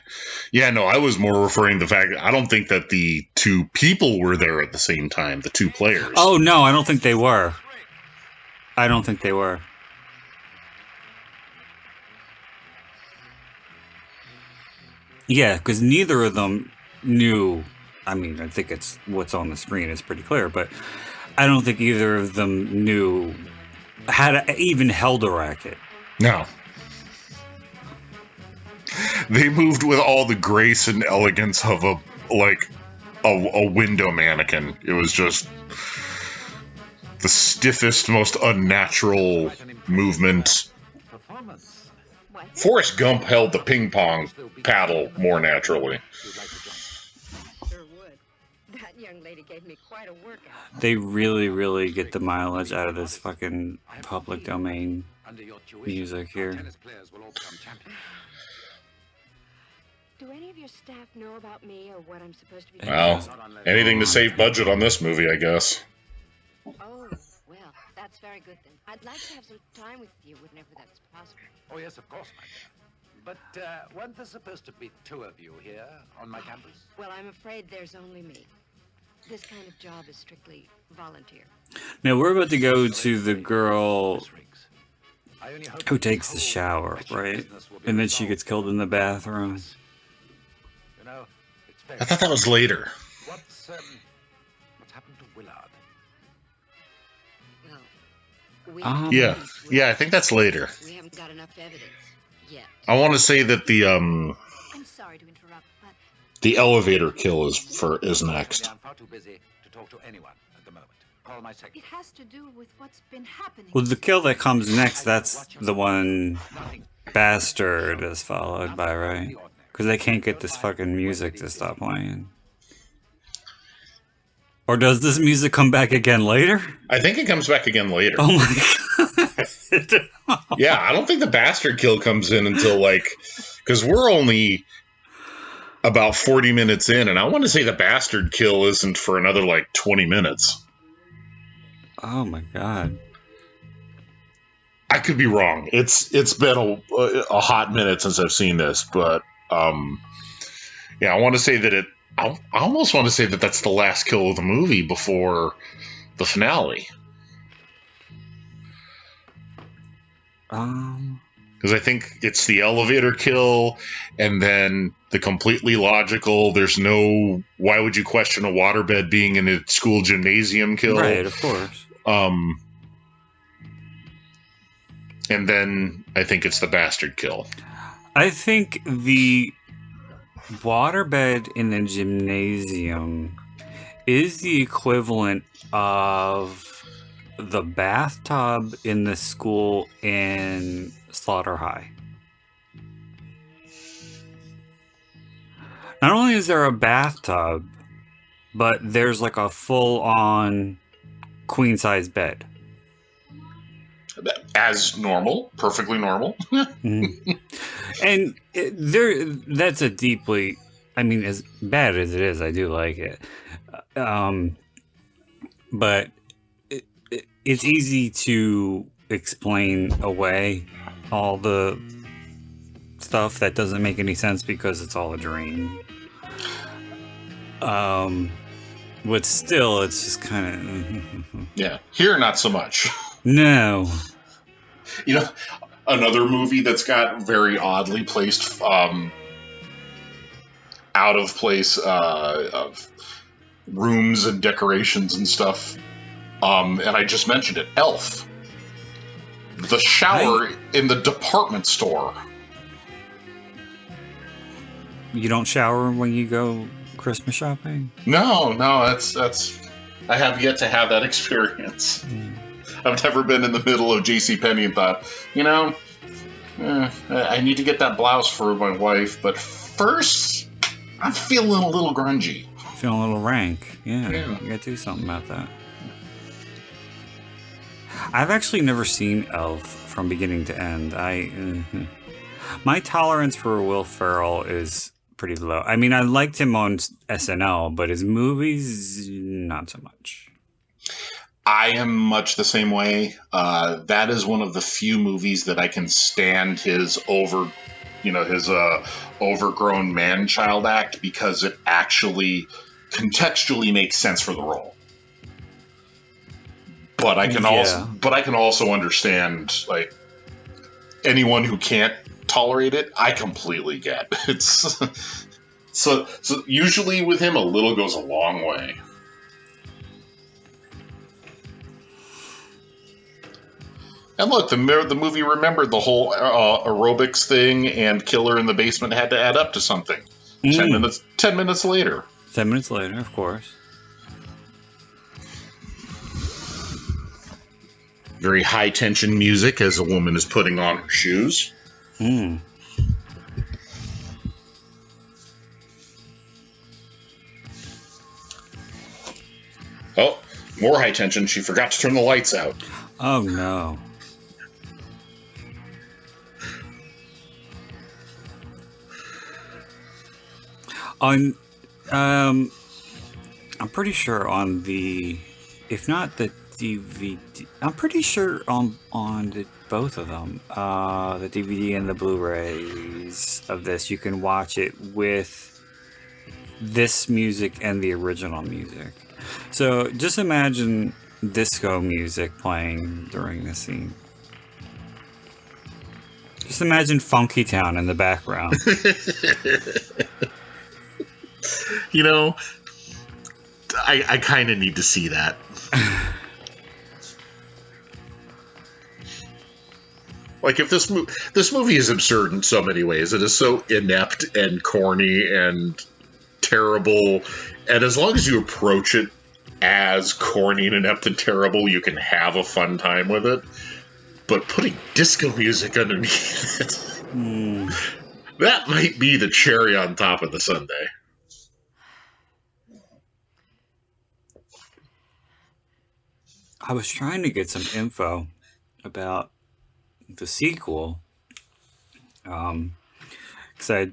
Yeah, no, I was more referring to the fact that I don't think that the 2 people were there at the same time, the 2 players. Oh, no, I don't think they were. Yeah, because neither of them knew. I mean, I think it's what's on the screen is pretty clear, but I don't think either of them even held a racket. No. They moved with all the grace and elegance of a window mannequin. It was just the stiffest, most unnatural movement. Forrest Gump held the ping pong paddle more naturally. Sure would. That young lady gave me quite a workout. They really, really get the mileage out of this fucking public domain music here. Do any of your staff know about me or what I'm supposed to be Well, anything to save budget on this movie, I guess. Oh, well, that's That's very good, then. I'd like to have some time with you whenever that's possible. Oh, yes, of course, my dear. But weren't there supposed to be 2 of you here on my campus? Well, I'm afraid there's only me. This kind of job is strictly volunteer. Now we're about to go to the girl Miss Riggs, I only hope who that takes the whole shower, wretched right? business will be And then she resolved gets killed in the bathroom. You know, it's very I thought that was later. What's happened to Willard? Well, we Um, Yeah, haven't reached yeah, I think that's later. We haven't got enough evidence yet. I want to say that I'm sorry to interrupt, but the elevator kill is next. I'm far too busy to talk to anyone at the moment. Call my secretary. It has to do with what's been happening. Well, the kill that comes next, that's the one Nothing. Bastard is followed by, right? Because they can't get this fucking music to stop playing. Or does this music come back again later? I think it comes back again later. Oh my god. Yeah, I don't think the bastard kill comes in until because we're only about 40 minutes in, and I want to say the bastard kill isn't for another 20 minutes. Oh my god. I could be wrong. It's been a hot minute since I've seen this, but yeah, I want to say that I almost want to say that that's the last kill of the movie before the finale. Because I think it's the elevator kill, and then the completely logical, there's no, why would you question a waterbed being in a school gymnasium kill? Right, of course. And then I think it's the bastard kill. I think the waterbed in the gymnasium is the equivalent of the bathtub in the school in Slaughter High. Not only is there a bathtub, but there's a full-on queen-size bed. As normal, perfectly normal. Mhm. And that's a deeply, as bad as it is, I do like it. But it's easy to explain away all the stuff that doesn't make any sense because it's all a dream. But still, it's just kind of... Yeah. Here, not so much. No. Another movie that's got very oddly placed, out of place of rooms and decorations and stuff. And I just mentioned it, Elf. The shower in the department store. You don't shower when you go Christmas shopping? No, that's. I have yet to have that experience. I've never been in the middle of JCPenney and thought, I need to get that blouse for my wife, but first, I'm feeling a little grungy. Feeling a little rank. Yeah. Yeah. You gotta do something about that. I've actually never seen Elf from beginning to end. My tolerance for Will Ferrell is pretty low. I liked him on SNL, but his movies, not so much. I am much the same way. That is one of the few movies that I can stand his overgrown man-child act, because it actually contextually makes sense for the role. But I can also understand anyone who can't tolerate it. I completely get. It's so usually with him a little goes a long way. And look, the movie remembered the whole aerobics thing, and Killer in the Basement had to add up to something. 10 minutes later. 10 minutes later, of course. Very high tension music as a woman is putting on her shoes. Oh, more high tension. She forgot to turn the lights out. Oh no. I'm pretty sure on the, if not the DVD. I'm pretty sure on both of them, the DVD and the Blu-rays of this, you can watch it with this music and the original music. So just imagine disco music playing during the scene. Just imagine Funky Town in the background. You know, I kind of need to see that. Like, if this movie is absurd in so many ways, it is so inept and corny and terrible, and as long as you approach it as corny and inept and terrible, you can have a fun time with it. But putting disco music underneath it, that might be the cherry on top of the sundae. I was trying to get some info about the sequel, because I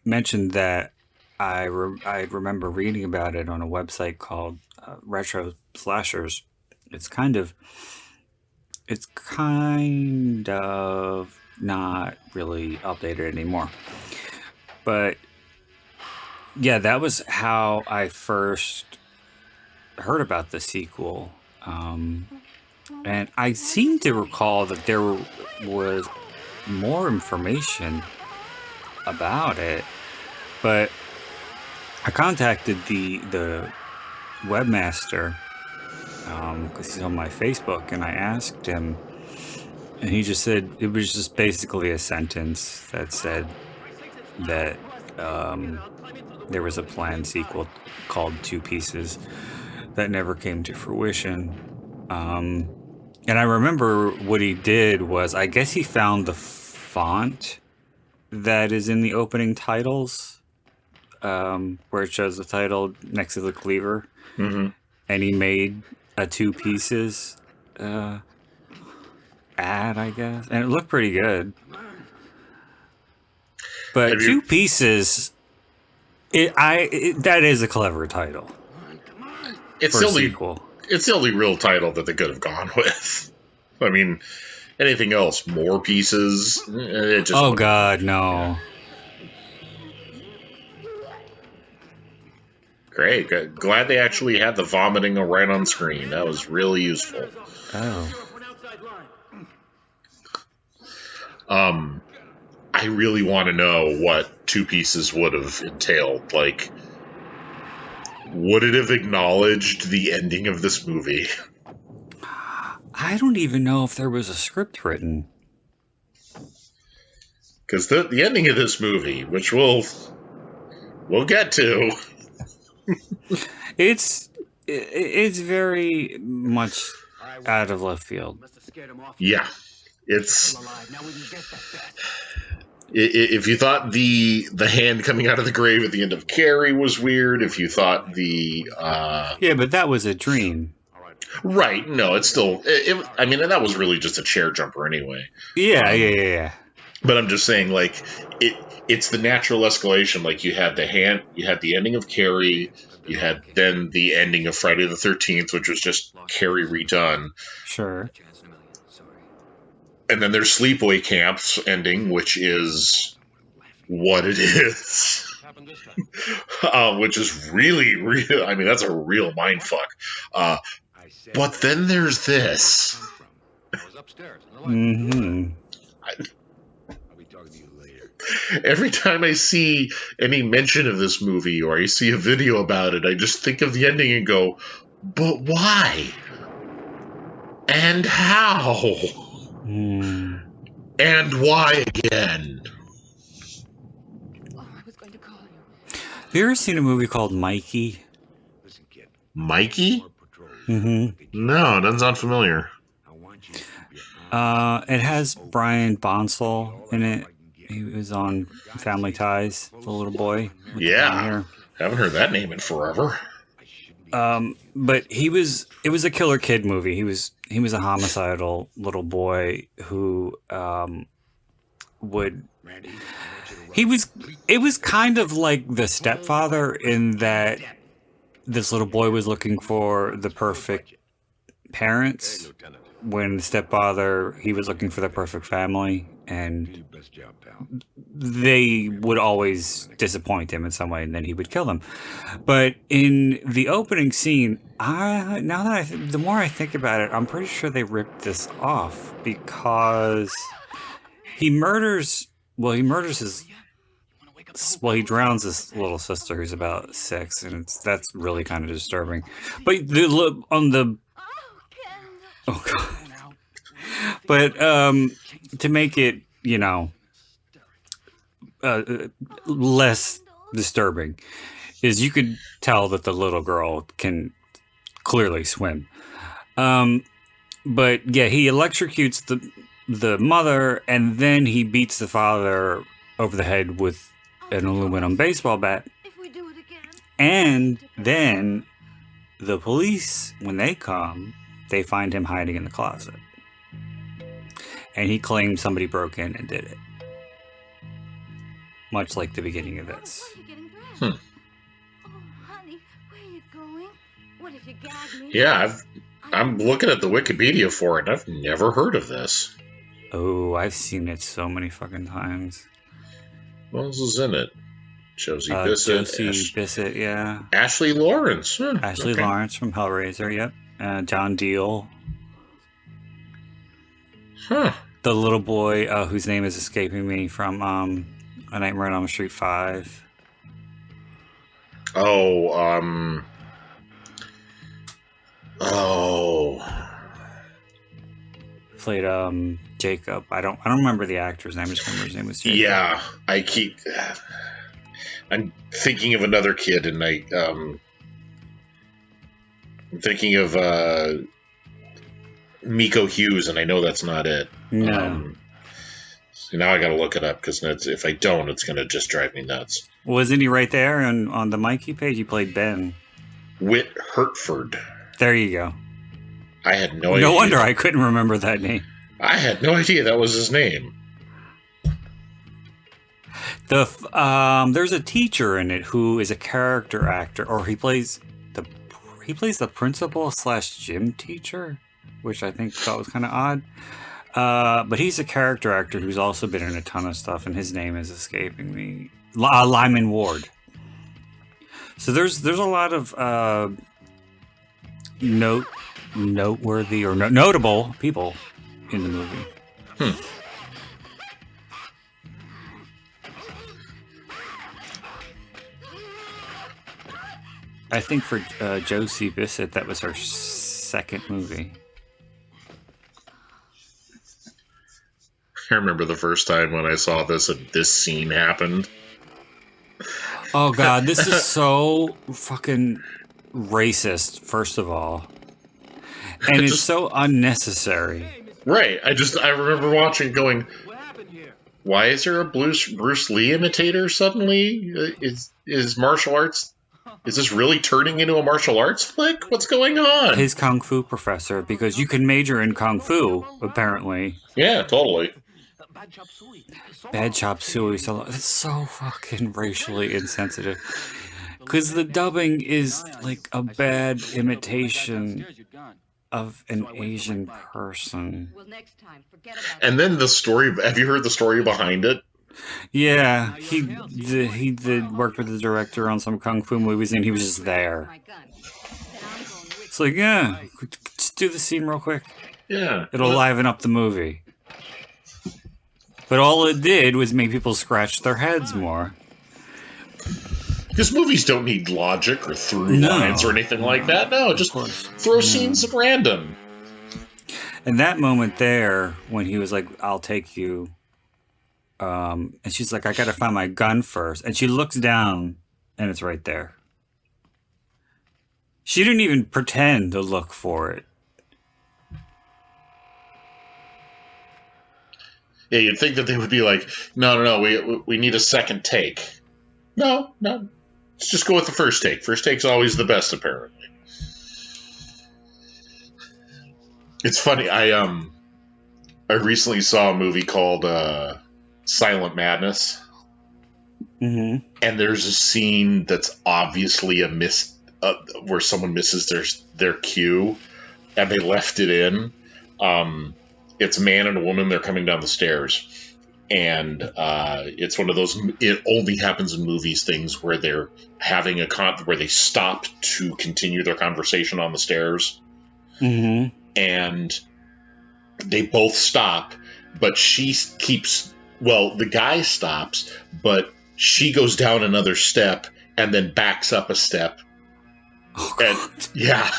mentioned that I remember reading about it on a website called Retro Slashers. It's kind of not really updated anymore. But yeah, that was how I first heard about the sequel. And I seem to recall that there was more information about it, but I contacted the webmaster because he's on my Facebook, and I asked him, and he just said it was just basically a sentence that said that there was a planned sequel called Two Pieces that never came to fruition. And I remember what he did was, I guess he found the font that is in the opening titles, where it shows the title next to the cleaver, and he made a Two Pieces ad, I guess, and it looked pretty good. But Two Pieces, that is a clever title. It's for a only sequel. It's the only real title that they could have gone with. I mean, anything else, More Pieces, it just... Oh, God, no. Great. Glad they actually had the vomiting right on screen. That was really useful. Oh. I really want to know what Two Pieces would have entailed. Like, would it have acknowledged the ending of this movie? I don't even know if there was a script written. Because the ending of this movie, which we'll get to, it's very much out of left field. yeah, it's. If you thought the hand coming out of the grave at the end of Carrie was weird, if you thought the yeah, but that was a dream. Right? No, it's still. I mean, that was really just a chair jumper anyway. Yeah. But I'm just saying, like, it's the natural escalation. Like, you had the ending of Carrie, you had then the ending of Friday the 13th, which was just Carrie redone. Sure. And then there's Sleepaway Camp's ending, which is what it is. Which is really, I mean, that's a real mindfuck. But then there's this. Every time I see any mention of this movie or I see a video about it, I just think of the ending and go, but why? And how? And why again? Oh, I was going to call you. Have you ever seen a movie called Mikey? Mikey? Mm-hmm. No, it doesn't sound familiar. It has Brian Bonsall in it. He was on Family Ties, the little boy. with the blonde hair. Haven't heard that name in forever. But it was a Killer Kid movie. He was a homicidal little boy who it was kind of like The Stepfather in that this little boy was looking for the perfect parents. Lieutenant. When the stepfather, he was looking for the perfect family, and Do your best job, pal. they would always disappoint him in some way, and then he would kill them. But in the opening scene, the more I think about it, I'm pretty sure they ripped this off because he murders his. Well, he drowns his little sister who's about 6, and that's really kind of disturbing. But oh god. But to make it, less disturbing, is you could tell that the little girl can clearly swim. But yeah, he electrocutes the mother, and then he beats the father over the head with an aluminum baseball bat. If we do it again. And then the police, when they come, they find him hiding in the closet. And he claims somebody broke in and did it. Much like the beginning of this. Why are you getting dressed? Oh, honey, where are you going? What if you gag me? Yeah, I'm looking at the Wikipedia for it, and I've never heard of this. Oh, I've seen it so many fucking times. What else is in it? Josie Bissett. Josie Bissett, yeah. Ashley Lawrence. Ashley Lawrence from Hellraiser, yep. John Deal. Huh. The little boy whose name is escaping me from A Nightmare on Elm Street 5. Oh, Played Jacob. I don't remember the actor's name. I just remember his name was Jacob. Yeah, I'm thinking of another kid, and I'm thinking of Miko Hughes, and I know that's not it. No. So now I got to look it up, because if I don't, it's going to just drive me nuts. Wasn't he right there on the Mikey page? He played Ben. Whit Hertford. There you go. I had no idea. No wonder I couldn't remember that name. I had no idea that was his name. There's a teacher in it who is a character actor, or he plays the principal / gym teacher, which I think thought was kind of odd. But he's a character actor who's also been in a ton of stuff, and his name is escaping me. Lyman Ward. So there's a lot of noteworthy or notable people in the movie. I think for Josie Bissett, that was her second movie. I remember the first time when I saw this and this scene happened. Oh god, this is so fucking racist, first of all. And it's so unnecessary. Right. I remember watching going, What happened here? why is there a Bruce Lee imitator suddenly? Is martial arts... Is this really turning into a martial arts flick? What's going on? His kung fu professor, because you can major in kung fu, apparently. Yeah, totally. Bad chop suey. Bad chop suey. So it's so fucking racially insensitive. Because the dubbing is like a bad imitation of an Asian person. Well, next time, forget about And then the story... Have you heard the story behind it? Yeah, he did work with the director on some kung fu movies, and he was just there. my gun. Then I'm going with It's like, yeah, just do the scene real quick. Yeah. It'll liven up the movie. But all it did was make people scratch their heads more. Because movies don't need logic or through No. lines or anything like that. No, just throw scenes at random. And that moment there, when he was like, I'll take you, and she's like, I gotta find my gun first. And she looks down, and it's right there. She didn't even pretend to look for it. Yeah, you'd think that they would be like, no, we need a second take. No, let's just go with the first take. First take's always the best, apparently. It's funny, I recently saw a movie called Silent Madness. Mm-hmm. And there's a scene that's obviously a miss, where someone misses their cue, and they left it in. It's a man and a woman. They're coming down the stairs. And it's one of those, it only happens in movies things where they're having where they stop to continue their conversation on the stairs. Mm-hmm. And they both stop, but the guy stops, but she goes down another step and then backs up a step. Oh, and yeah,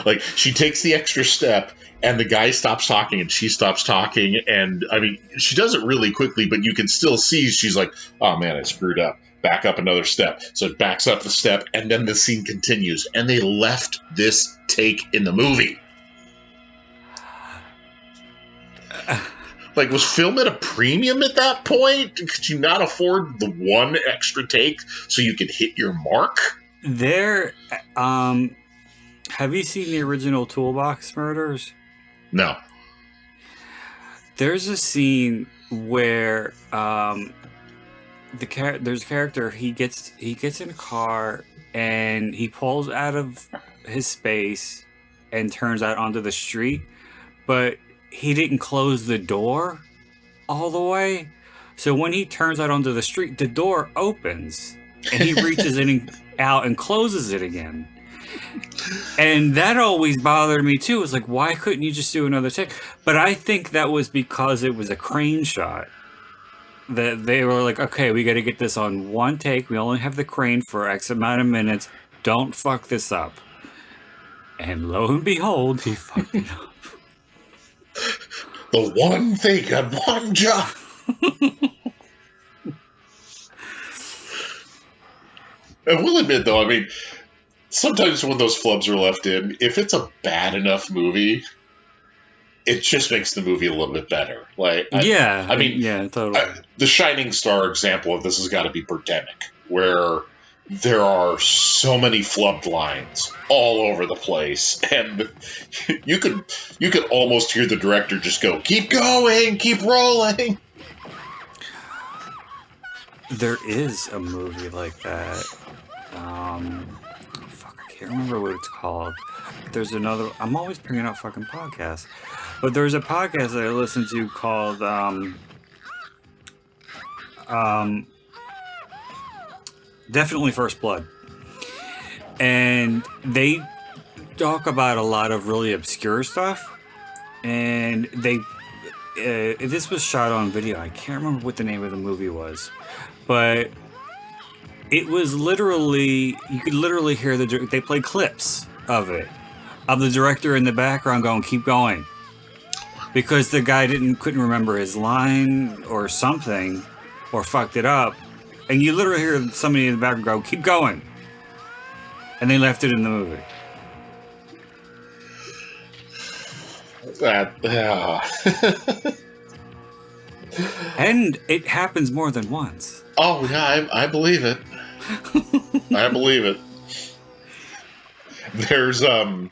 like she takes the extra step and the guy stops talking and she stops talking. And I mean, she does it really quickly, but you can still see she's like, oh man, I screwed up. Back up another step. So it backs up the step and then the scene continues. And they left this take in the movie. Like, was film at a premium at that point? Could you not afford the one extra take so you could hit your mark? Have you seen the original Toolbox Murders? No. There's a scene where there's a character, he gets in a car and he pulls out of his space and turns out onto the street, but he didn't close the door all the way. So when he turns out onto the street, the door opens and he reaches out and closes it again. And that always bothered me too. It's like, why couldn't you just do another take? But I think that was because it was a crane shot. That they were like, okay, we got to get this on one take. We only have the crane for X amount of minutes. Don't fuck this up. And lo and behold, he fucked it up. The one thing and one job. I will admit, though, I mean, sometimes when those flubs are left in, if it's a bad enough movie, it just makes the movie a little bit better. Like, I mean, totally. The shining star example of this has got to be Birdemic, where there are so many flubbed lines all over the place, and you could almost hear the director just go, "Keep going, keep rolling." There is a movie like that. I can't remember what it's called. There's another. I'm always bringing up fucking podcasts, but there's a podcast that I listen to called Definitely First Blood, and they talk about a lot of really obscure stuff, and this was shot on video. I can't remember what the name of the movie was, but it was literally, you could literally hear they played clips of it, of the director in the background going, "Keep going," because the guy couldn't remember his line or something, or fucked it up. And you literally hear somebody in the background go, "Keep going." And they left it in the movie. And it happens more than once. Oh, yeah, I believe it. I believe it. There's the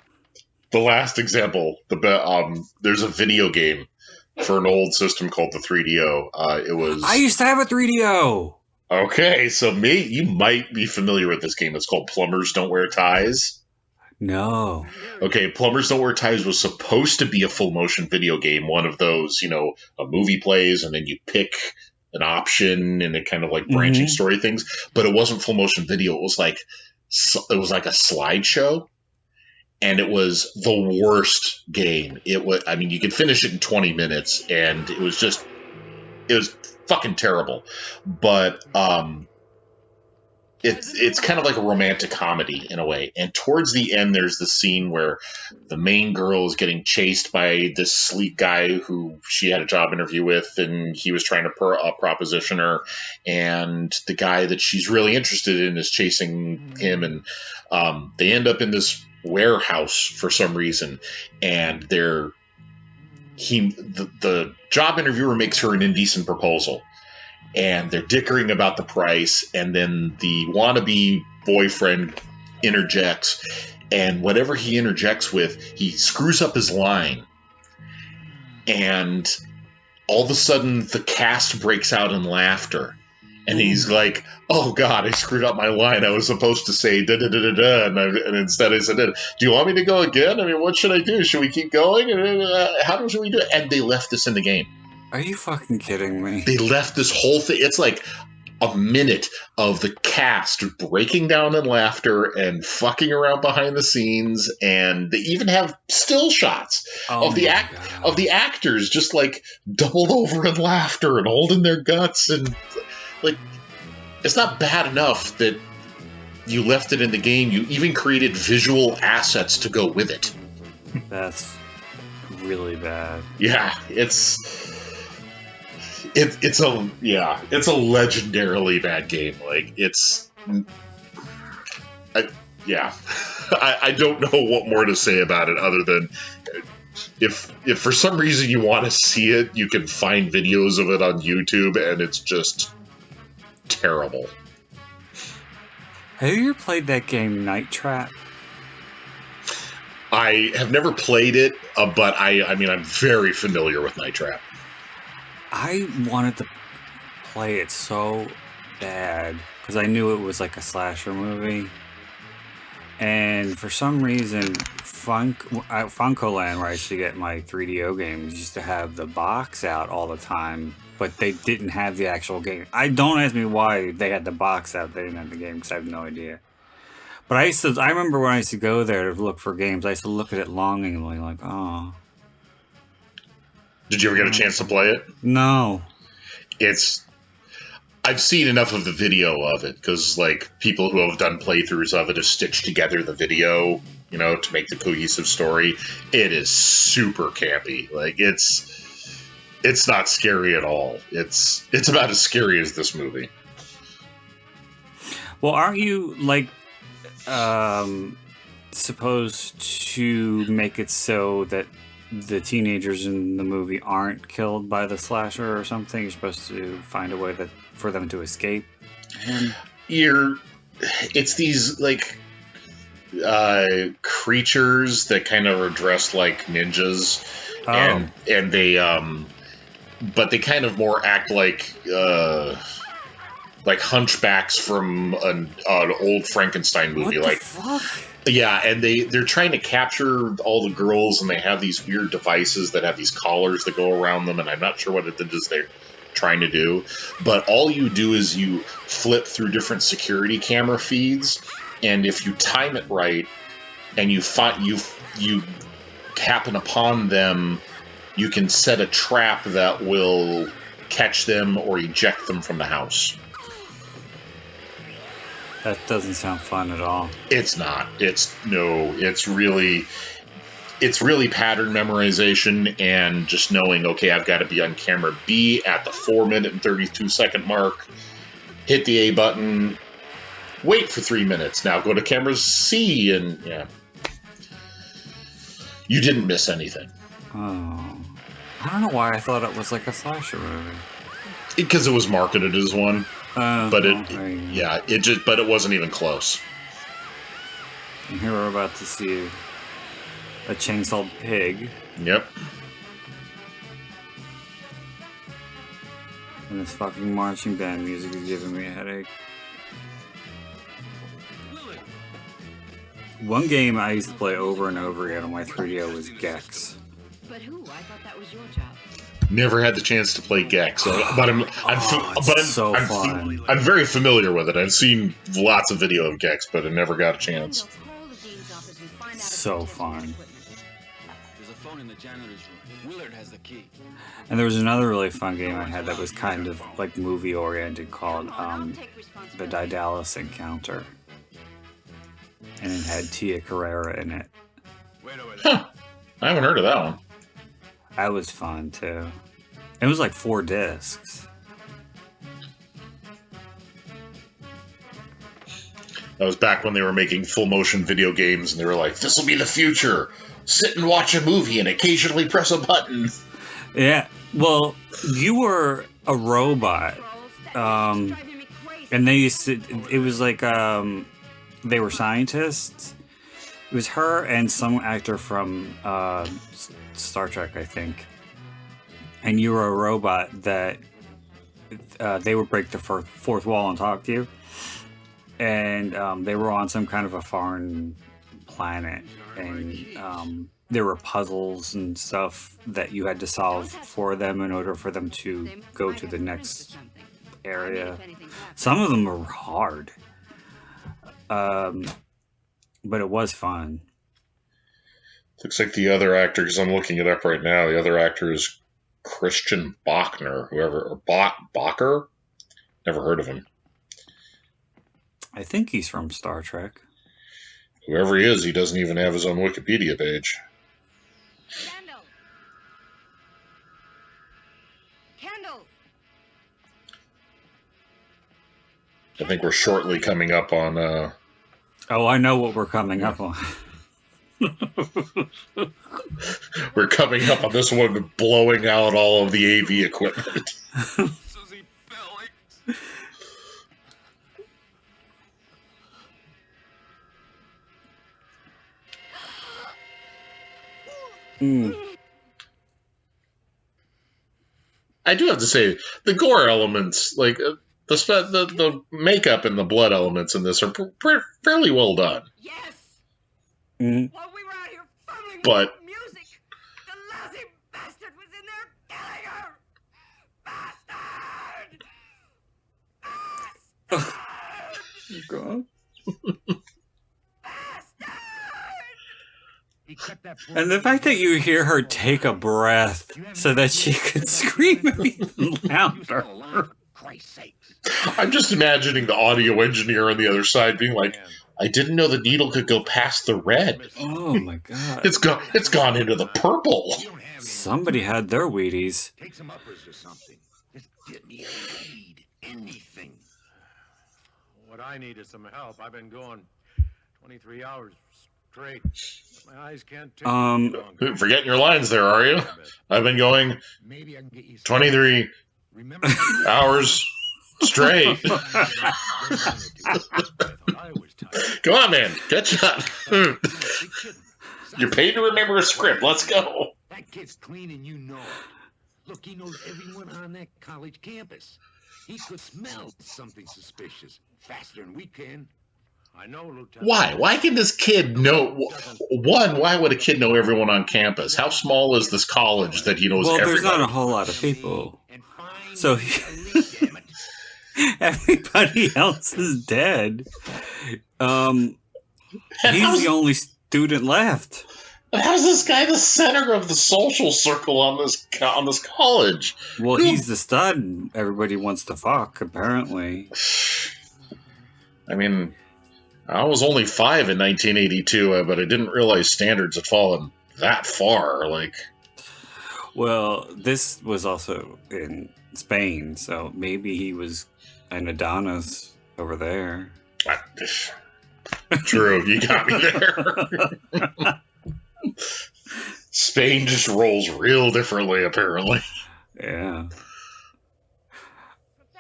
last example. There's a video game for an old system called the 3DO. I used to have a 3DO. Okay, so you might be familiar with this game. It's called Plumbers Don't Wear Ties. No. Okay, Plumbers Don't Wear Ties was supposed to be a full motion video game, one of those, a movie plays and then you pick an option and it kind of like branching story things, but it wasn't full motion video. It was like a slideshow, and it was the worst game. It was, I mean, you could finish it in 20 minutes and it was fucking terrible. But it's kind of like a romantic comedy in a way. And towards the end, there's the scene where the main girl is getting chased by this sleek guy who she had a job interview with, and he was trying to proposition her. And the guy that she's really interested in is chasing him, and they end up in this warehouse for some reason. And the job interviewer makes her an indecent proposal. And they're dickering about the price, and then the wannabe boyfriend interjects, and whatever he interjects with, he screws up his line. And all of a sudden, the cast breaks out in laughter. And he's like, "Oh God, I screwed up my line. I was supposed to say da da da da da, and instead I said, 'Do you want me to go again? I mean, what should I do? Should we keep going? How should we do it?'" And they left this in the game. Are you fucking kidding me? They left this whole thing. It's like a minute of the cast breaking down in laughter and fucking around behind the scenes, and they even have still shots of the actors just like doubled over in laughter and holding their guts, and like, it's not bad enough that you left it in the game. You even created visual assets to go with it. That's really bad. Yeah, it's a legendarily bad game. Like, I don't know what more to say about it other than if for some reason you want to see it, you can find videos of it on YouTube, and it's just terrible. Have you ever played that game Night Trap? I have never played it, but I mean, I'm very familiar with Night Trap. I wanted to play it so bad because I knew it was like a slasher movie, and for some reason, Funkoland, where I used to get my 3DO games, used to have the box out all the time, but they didn't have the actual game. Don't ask me why they had the box out. They didn't have the game because I have no idea. But I remember when I used to go there to look for games, I used to look at it longingly, like, oh. Did you ever get a chance to play it? No. I've seen enough of the video of it, because like people who have done playthroughs of it have stitched together the video, to make the cohesive story. It is super campy. Like, it's not scary at all. It's about as scary as this movie. Well, aren't you like supposed to make it so that the teenagers in the movie aren't killed by the slasher or something? You're supposed to find a way for them to escape him? It's these like creatures that kind of are dressed like ninjas, and they but they kind of more act like hunchbacks from an old Frankenstein movie. What the fuck? Yeah, and they're trying to capture all the girls, and they have these weird devices that have these collars that go around them, and I'm not sure what it is they're trying to do. But all you do is you flip through different security camera feeds, and if you time it right, and you happen upon them, you can set a trap that will catch them or eject them from the house. That doesn't sound fun at all. It's not. It's really pattern memorization and just knowing, okay, I've got to be on camera B at the 4-minute and 32-second mark, hit the A button, wait for 3 minutes, now go to camera C, and yeah. You didn't miss anything. Oh. I don't know why I thought it was like a slasher movie. Because it was marketed as one. But but it wasn't even close. And here we're about to see a chainsaw pig. Yep. And this fucking marching band music is giving me a headache. One game I used to play over and over again on my 3DO was Gex. But who? I thought that was your job. Never had the chance to play Gex, but I'm very familiar with it. I've seen lots of video of Gex, but I never got a chance. So fun. There's a phone in the janitor's room. Willard has the key. And there was another really fun game I had that was kind of like movie oriented called The Daedalus Encounter. And it had Tia Carrera in it. Huh. I haven't heard of that one. That was fun too. It was like 4 discs. That was back when they were making full motion video games, and they were like, "This will be the future. Sit and watch a movie and occasionally press a button." Yeah. Well, you were a robot, and they used to. It was like they were scientists. It was her and some actor from Star Trek, I think. And you were a robot that they would break the fourth wall and talk to you. And they were on some kind of a foreign planet, and there were puzzles and stuff that you had to solve for them in order for them to go to the next area. Some of them were hard, but it was fun. Looks like the other actor, because I'm looking it up right now, the other actor is Christian Bachner, or Bacher? Never heard of him. I think he's from Star Trek. Whoever he is, he doesn't even have his own Wikipedia page. Kendall! I think we're shortly coming up on... Oh, I know what we're coming up on. We're coming up on this one blowing out all of the AV equipment. I do have to say, the gore elements, like the makeup and the blood elements in this are fairly well done. Yes. Mm-hmm. While we were out here fumbling But- with music, the lousy bastard was in there killing her. Bastard! God. He kept that And the fact that you hear her take a breath so that she could scream even louder. Christ's sakes. I'm just imagining the audio engineer on the other side being like, I didn't know the needle could go past the red. Oh my God. It's gone into the purple. You don't have Somebody had their Wheaties. Take some uppers or something. Just get me a lead. Anything. What I need is some help. I've been going 23 hours straight. My eyes can't take longer. Forgetting your lines there, are you? I've been going Maybe I can get you 23 Remember hours straight. Come on, man. Catch up. You're paid to remember a script. Let's go. That kid's clean and you know it. Look, he knows everyone on that college campus. He could smell something suspicious faster than we can. I know, Lieutenant. Why? Why can this kid know? One, why would a kid know everyone on campus? How small is this college that he knows Well, everybody? there's not a whole lot of people. So everybody else is dead. He's the only student left. How's this guy the center of the social circle on this college? Well, he's the stud everybody wants to fuck, apparently. I mean, I was only 5 in 1982, but I didn't realize standards had fallen that far. Like, well, this was also in Spain, so maybe he was an Adonis over there. True, you got me there. Spain just rolls real differently, apparently. Yeah.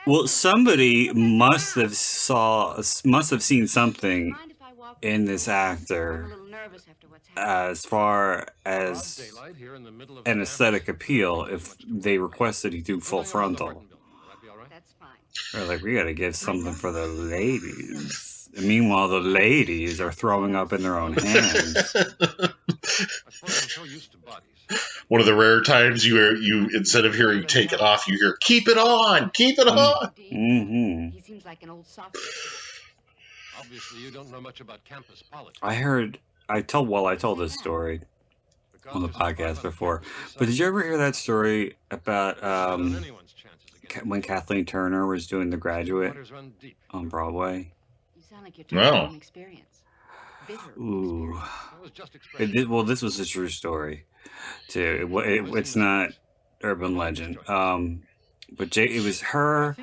Well, somebody must have seen something in this actor as far as an aesthetic appeal if they requested he do full frontal. They're like, we gotta give something for the ladies. And meanwhile, the ladies are throwing up in their own hands. One of the rare times you instead of hearing "take it off," you hear "keep it on, keep it on." Mm-hmm. He seems like an old soft. Obviously, you don't know much about campus politics. I told this story on the podcast before, but did you ever hear that story about when Kathleen Turner was doing The Graduate on Broadway? You sound like you're No. talking from experience. Ooh. Well, this was a true story, too. It's not urban legend. But it was her.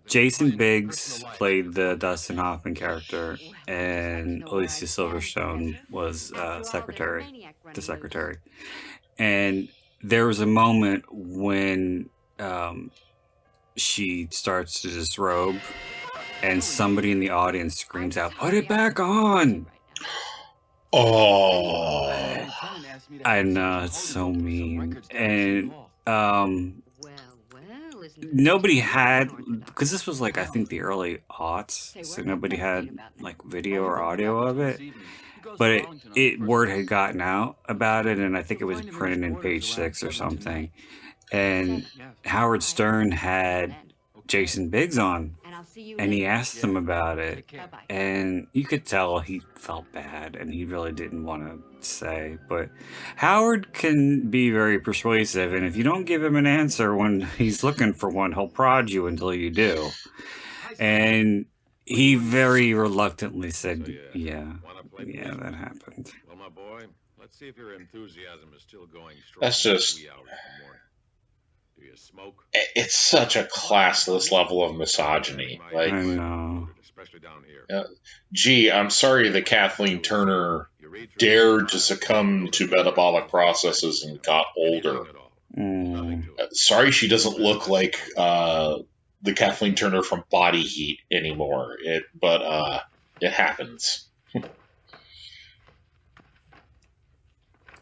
Jason Biggs played the Dustin Hoffman character, and Alicia Silverstone was the secretary. And there was a moment when she starts to disrobe, and somebody in the audience screams out, "Put it back on!" Oh, I know, it's so mean. And Well, nobody had, because this was like I think the early aughts, so nobody had like video or audio of it. But word had gotten out about it, and I think it was printed in Page 6 or something. And Howard Stern had Jason Biggs on, and he asked him about it, and you could tell he felt bad, and he really didn't want to say. But Howard can be very persuasive, and if you don't give him an answer when he's looking for one, he'll prod you until you do. And he very reluctantly said, yeah, that happened. Well, my boy, let's see if your enthusiasm is still going strong. That's just... Do you smoke? It's such a classless level of misogyny. Like, I know. Especially down here. Gee, I'm sorry that Kathleen Turner dared to succumb to metabolic processes and got older. Sorry she doesn't look like the Kathleen Turner from Body Heat anymore. But it happens.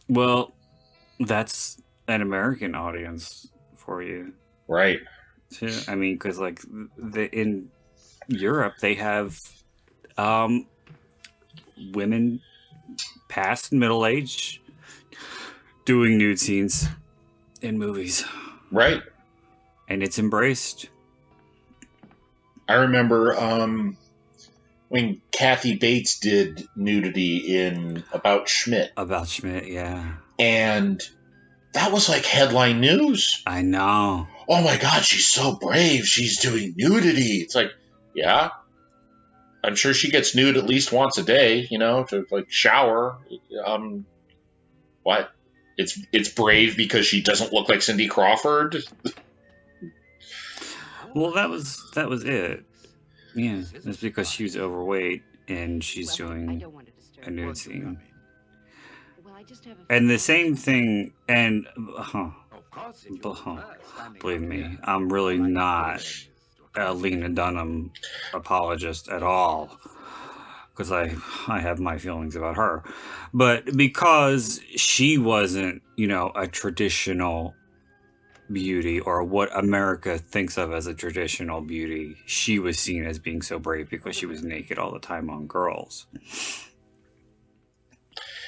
Well, that's an American audience for you, right? Too. I mean, because like in Europe, they have women past middle age doing nude scenes in movies, right? And it's embraced. I remember when Kathy Bates did nudity in About Schmidt. About Schmidt, yeah. And that was like headline news. I know. Oh my God, she's so brave. She's doing nudity. It's like, yeah. I'm sure she gets nude at least once a day, to like shower. What? It's brave because she doesn't look like Cindy Crawford? Well, that was it. Yeah, it's because she was overweight and she's doing a nude scene. And the same thing, and believe me, I'm really not a Lena Dunham apologist at all, because I have my feelings about her. But because she wasn't, a traditional beauty, or what America thinks of as a traditional beauty, she was seen as being so brave because she was naked all the time on girls.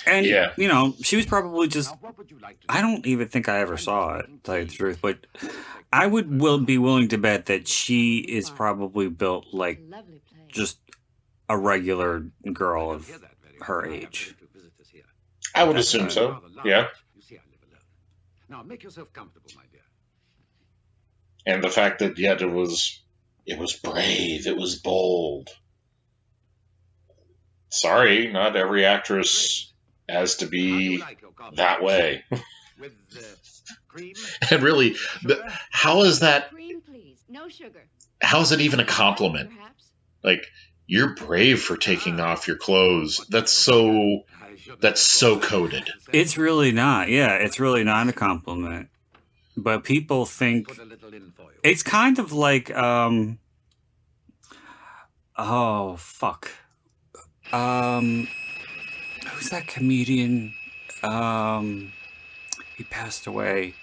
And, she was probably just, I don't even think I ever saw it, to tell you the truth, but I would be willing to bet that she is probably built like just a regular girl of her age. I would assume so, yeah. Now make yourself comfortable, my dear. And the fact that, it was brave, it was bold. Sorry, not every actress has to be that way. With cream? And really, how is that? Cream, please. No sugar. How is it even a compliment? Like, you're brave for taking off your clothes. That's so coded. It's really not. Yeah, it's really not a compliment. But people think it's kind of like who's that comedian? He passed away.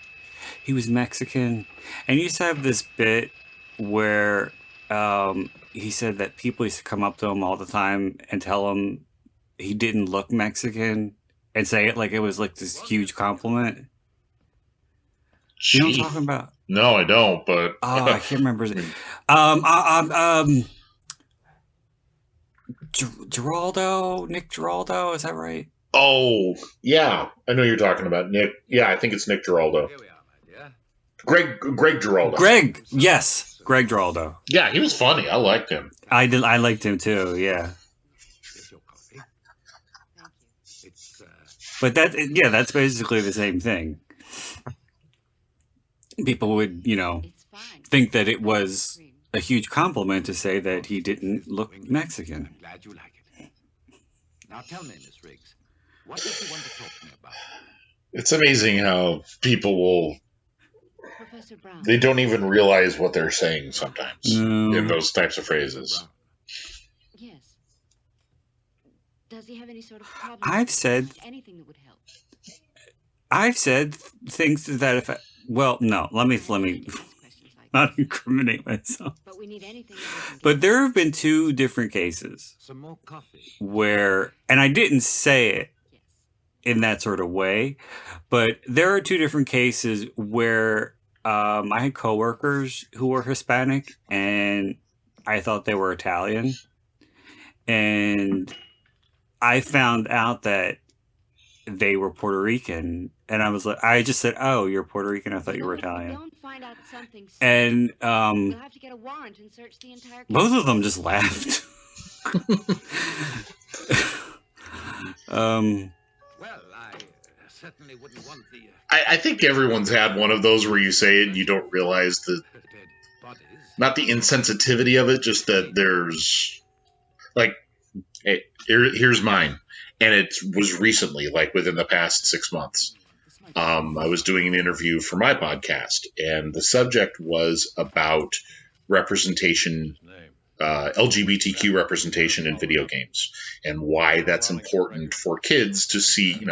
He was Mexican, and he used to have this bit where he said that people used to come up to him all the time and tell him he didn't look Mexican, and say it like it was like this huge compliment. You know what I'm talking about? No, I don't, but I can't remember his name. Nick Giraldo, is that right? Oh, yeah. I know you're talking about Nick. Yeah, I think it's Nick Giraldo. Here we are, my dear. Greg Giraldo. Yes, Greg Giraldo. Yeah, he was funny. I liked him. I liked him too, yeah. Here's your coffee. Thank you. It's But that's basically the same thing. People would, It's fine. think that it was a huge compliment to say that he didn't look Mexican. I'm glad you like it. Now tell me, Miss Riggs, what did you want to talk to me about? It's amazing how people will... Professor Brown. They don't even realize what they're saying sometimes in those types of phrases. Yes. Does he have any sort of problem? I've said anything that would help. I've said things that if I, well, no, let me not incriminate myself. But we need anything that we can But get. there have been 2 different cases Some more coffee. where, and I didn't say it Yes. in that sort of way, but there are 2 different cases where I had coworkers who were Hispanic and I thought they were Italian. And I found out that they were Puerto Rican. And I was like, I just said, "Oh, you're Puerto Rican. I thought you were If we Italian." don't find out something soon, And we'll have to get a warrant and search the entire both campus. of them just laughed. um, Well, I certainly wouldn't want the I think everyone's had one of those where you say it and you don't realize the dead bodies. not the insensitivity of it, just that there's like, hey, here's mine, and it was recently, like within the past 6 months. I was doing an interview for my podcast, and the subject was about representation, LGBTQ representation in video games, and why that's important for kids to see,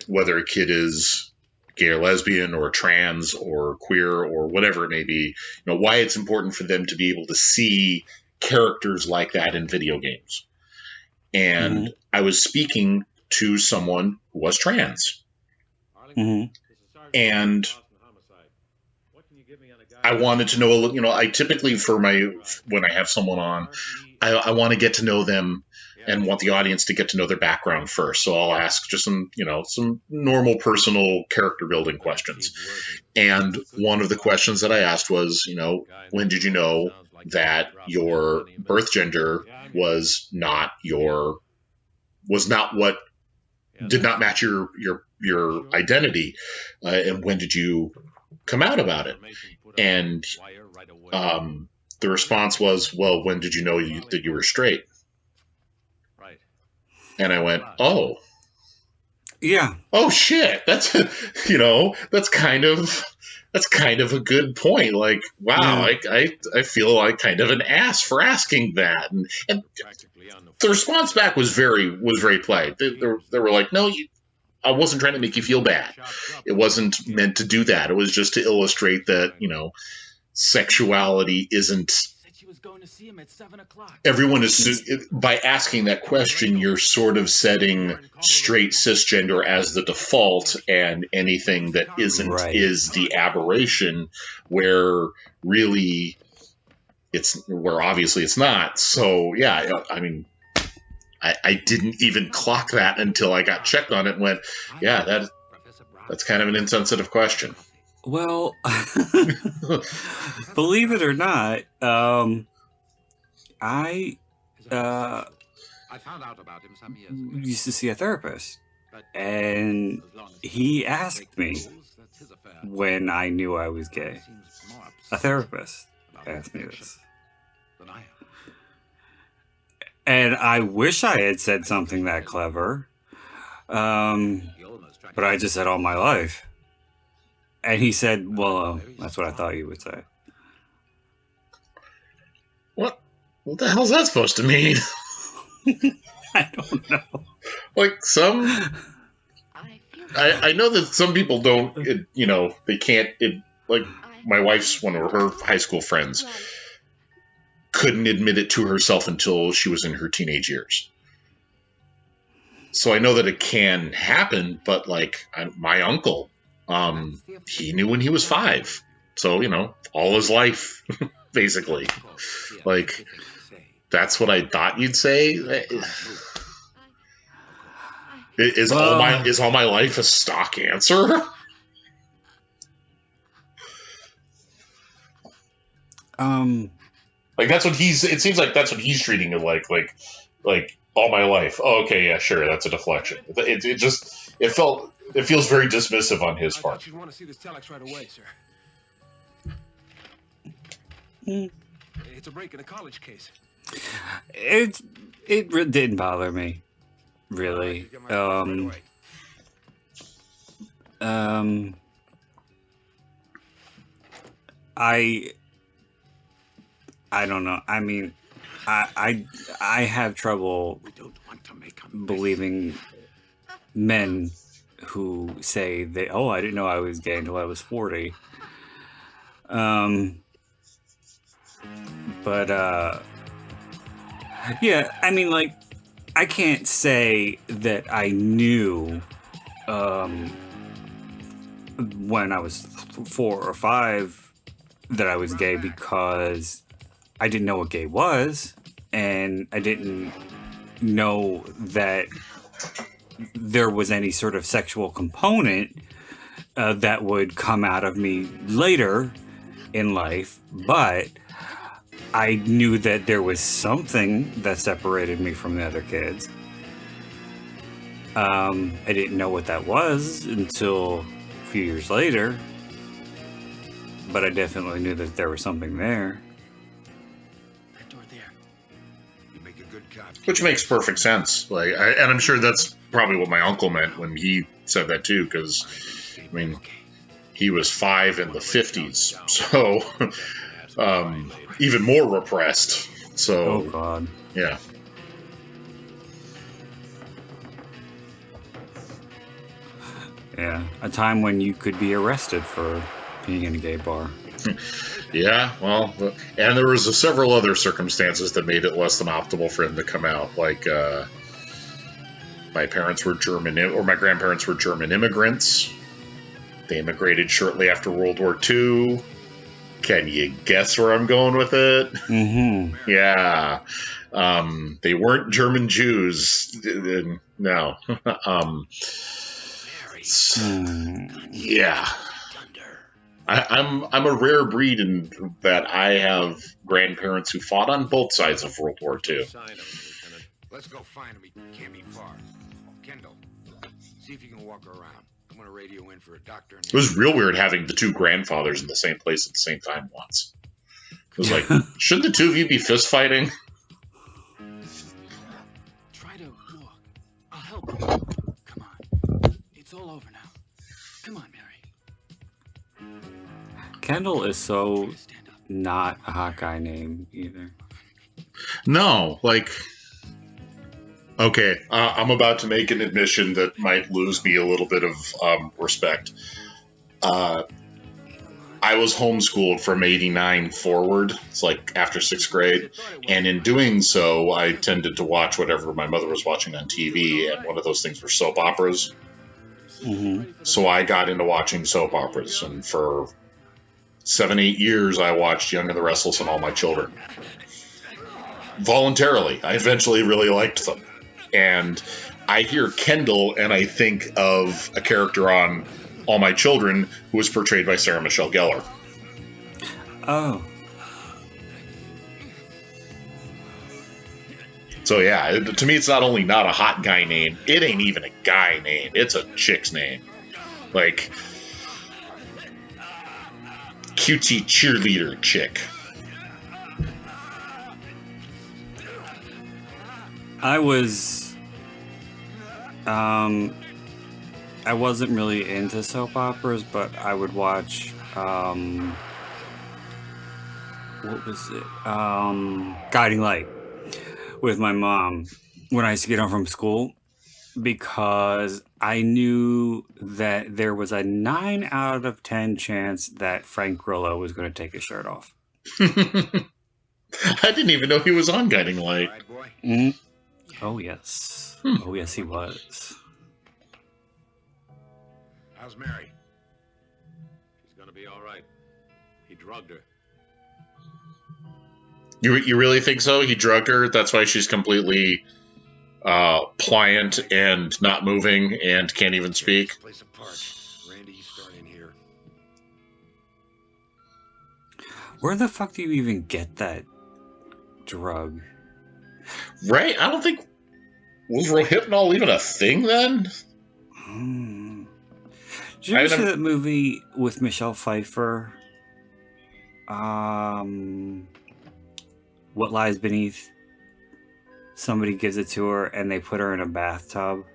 whether a kid is gay or lesbian or trans or queer or whatever it may be, why it's important for them to be able to see characters like that in video games. And I was speaking to someone who was trans. And I wanted to know, I typically when I have someone on, I want to get to know them and want the audience to get to know their background first. So I'll ask just some normal personal character building questions. And one of the questions that I asked was, when did you know that your birth gender did not match your identity, and when did you come out about it? And the response was, well, when did you know that you were straight? And I went, oh, yeah, oh shit, that's that's kind of a good point. Like, wow, Yeah. I feel like kind of an ass for asking that, and the response back was very polite. They were like, no, I wasn't trying to make you feel bad. It wasn't meant to do that. It was just to illustrate that, sexuality isn't. She was going to see him at 7 o'clock. Everyone is, by asking that question, you're sort of setting straight cisgender as the default, and anything that isn't Right. is the aberration, where really where obviously it's not. So yeah, I mean, I didn't even clock that until I got checked on it and went, yeah, that's kind of an insensitive question. Well, believe it or not, I found out about him some years ago. used to see a therapist, But and as long as he doesn't asked break me the rules, that's his affair. when I knew I was gay. Seems more A upset therapist about asked me affection this. than I am. And I wish I had said something that clever, He almost tried but to- I just said all my life. And he said, well, that's what I thought you would say. What the hell's that supposed to mean? I don't know. Like I know that some people don't, they can't, like my wife's, one of her high school friends, couldn't admit it to herself until she was in her teenage years. So I know that it can happen, but like my uncle, he knew when he was 5. So, all his life, basically. Like, that's what I thought you'd say. Is all my life a stock answer? Like that's what it seems like that's what he's treating it like all my life. Oh, okay, yeah, sure, that's a deflection. It feels very dismissive on his I part. thought you'd want to see this telex right away, sir. Mm. It's a break in a college case. It didn't bother me, really. I don't know. I mean, I have trouble We don't want to make a believing men who say I didn't know I was gay until I was 40. But yeah, I mean, like, I can't say that I knew when I was 4 or 5 that I was gay, because I didn't know what gay was, and I didn't know that there was any sort of sexual component that would come out of me later in life. But I knew that there was something that separated me from the other kids. I didn't know what that was until a few years later, but I definitely knew that there was something there. That door there. You make a good cop. Which makes perfect sense. And I'm sure that's probably what my uncle meant when he said that too, because, I mean, he was 5 in the 50s, so even more repressed. So, Oh God. yeah. Yeah, a time when you could be arrested for being in a gay bar. Yeah, well, and there was several other circumstances that made it less than optimal for him to come out. Like, my parents were German, or my grandparents were German immigrants. They immigrated shortly after World War II. Can you guess where I'm going with it? Mm-hmm. Yeah. They weren't German Jews. No. Yeah. I'm a rare breed in that I have grandparents who fought on both sides of World War II. Let's go find him. He can't be far. Kendall, see if you can walk around. I'm gonna radio in for a doctor. It was real weird having the 2 grandfathers in the same place at the same time once. It was like, shouldn't the 2 of you be fist fighting? Try to walk. I'll help you. Come on. It's all over now. Come on, Mary. Kendall is so not a hot guy name either. No, like, okay, I'm about to make an admission that might lose me a little bit of respect. I was homeschooled from 89 forward. It's like after 6th grade. And in doing so, I tended to watch whatever my mother was watching on TV. And one of those things were soap operas. Mm-hmm. So I got into watching soap operas. And for 7-8 years, I watched Young and the Restless and All My Children. Voluntarily. I eventually really liked them. And I hear Kendall and I think of a character on All My Children who was portrayed by Sarah Michelle Gellar. Oh. So yeah, to me it's not only not a hot guy name, it ain't even a guy name. It's a chick's name. Like, cutesy cheerleader chick. I wasn't really into soap operas, but I would watch, what was it? Guiding Light with my mom when I used to get home from school, because I knew that there was a 9 out of 10 chance that Frank Grillo was going to take his shirt off. I didn't even know he was on Guiding Light. Right, boy? Mm. Oh, yes. Oh, yes, he was. How's Mary? She's gonna be all right. He drugged her. You really think so? He drugged her? That's why she's completely pliant and not moving and can't even speak? This place apart. Randy, you start in here. Where the fuck do you even get that drug? Right? I don't think... Was Rohypnol even a thing then? Did you ever see that movie with Michelle Pfeiffer? What Lies Beneath? Somebody gives it to her and they put her in a bathtub.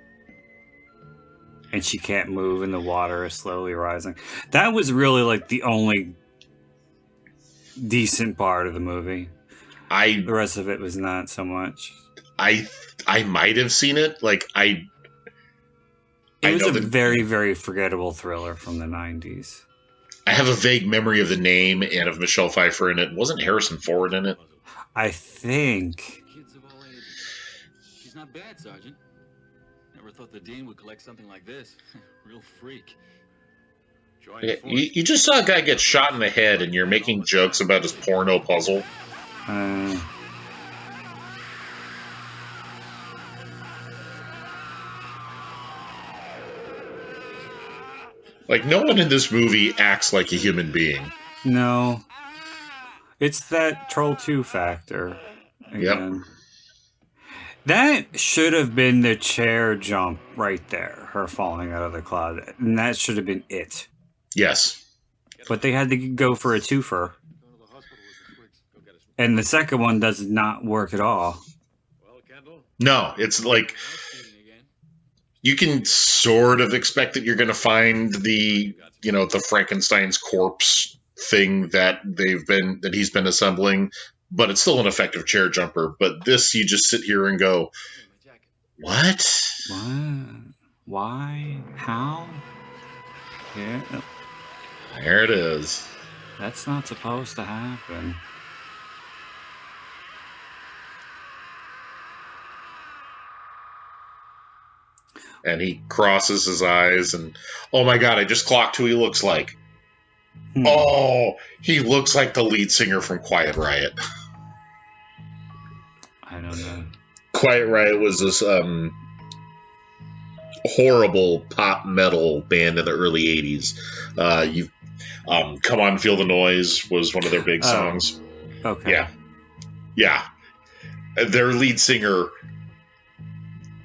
And she can't move and the water is slowly rising. That was really like the only decent part of the movie. The rest of it was not so much. I might have seen it. Like, It was a very, very forgettable thriller from the 90s. I have a vague memory of the name and of Michelle Pfeiffer in it. Wasn't Harrison Ford in it? I think. Kids of all ages. She's not bad, Sergeant. Never thought the Dean would collect something like this. Real freak. Yeah, you just saw a guy get shot in the head, and you're making jokes about his porno puzzle. Like, no one in this movie acts like a human being. No. It's that Troll 2 factor. Again. Yep. That should have been the chair jump right there. Her falling out of the closet. And that should have been it. Yes. But they had to go for a twofer. And the second one does not work at all. No, it's like... You can sort of expect that you're going to find the Frankenstein's corpse thing that he's been assembling, but it's still an effective chair jumper. But this, you just sit here and go, what? Why? How? Yeah. There it is. That's not supposed to happen. And he crosses his eyes and, oh my God, I just clocked who he looks like. Oh, he looks like the lead singer from Quiet Riot. I don't know. Quiet Riot was this horrible pop metal band in the early 80s. Come On Feel the Noise was one of their big songs. Okay. Yeah. Their lead singer...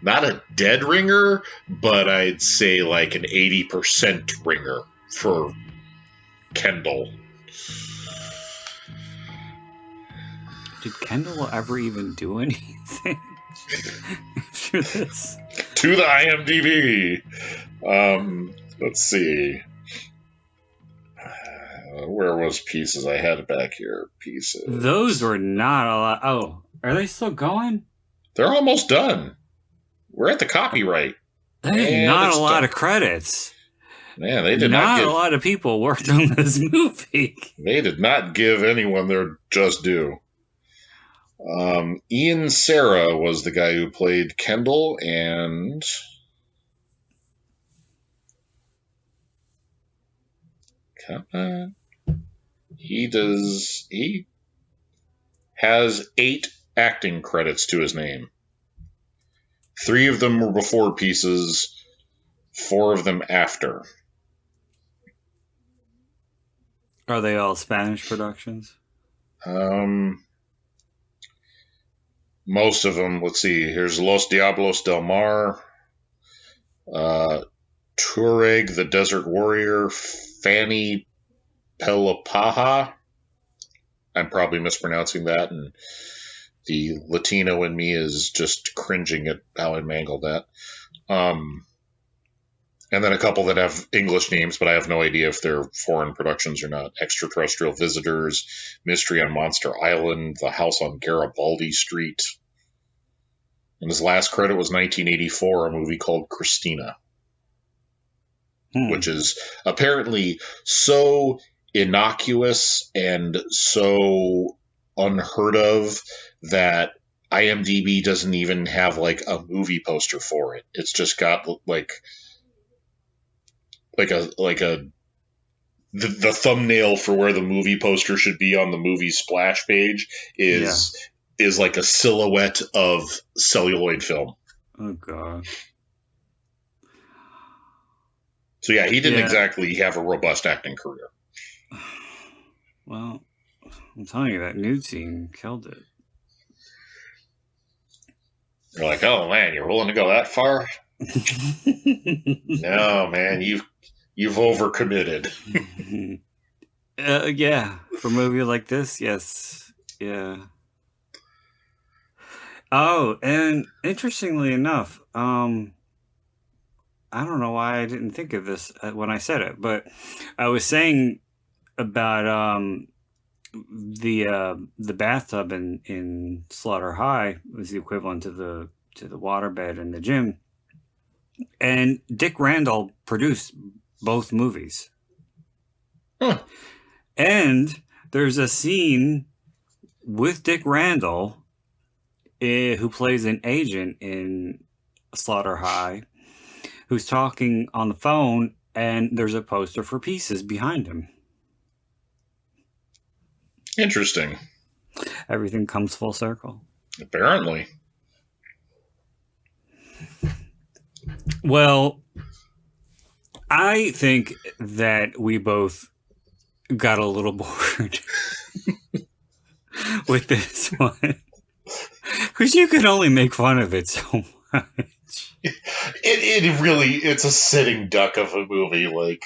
Not a dead ringer, but I'd say like an 80% ringer for Kendall. Did Kendall ever even do anything after this? To the IMDb. Let's see. Where was Pieces? I had it back here. Pieces. Those were not a lot. Oh, are they still going? They're almost done. We're at the copyright. Not a lot of credits. Man, they did not give... a lot of people worked on this movie. They did not give anyone their just due. Ian Serra was the guy who played Kendall, and... Come on. He has 8 acting credits to his name. 3 of them were before Pieces, 4 of them after. Are they all Spanish productions? Most of them. Let's see. Here's Los Diablos del Mar, Tuareg, the Desert Warrior, Fanny Pelapaja. I'm probably mispronouncing that, and the Latino in me is just cringing at how I mangled that. And then a couple that have English names, but I have no idea if they're foreign productions or not. Extraterrestrial Visitors, Mystery on Monster Island, The House on Garibaldi Street. And his last credit was 1984, a movie called Christina, which is apparently so innocuous and so unheard of that IMDb doesn't even have like a movie poster for it. It's just got the thumbnail for where the movie poster should be on the movie splash page is like a silhouette of celluloid film. Oh god. So yeah, he didn't exactly have a robust acting career. Well, I'm telling you, that nude scene killed it. You're like, oh man, you're willing to go that far? No, man, you've overcommitted. Yeah, for a movie like this, yes, yeah. Oh, and interestingly enough, I don't know why I didn't think of this when I said it, but I was saying about the bathtub in Slaughter High was the equivalent to the waterbed in the gym, and Dick Randall produced both movies. Huh. And there's a scene with Dick Randall, who plays an agent in Slaughter High, who's talking on the phone, and there's a poster for Pieces behind him. Interesting. Everything comes full circle. Apparently. Well, I think that we both got a little bored with this one. Because you can only make fun of it so much. It really, it's a sitting duck of a movie. Like,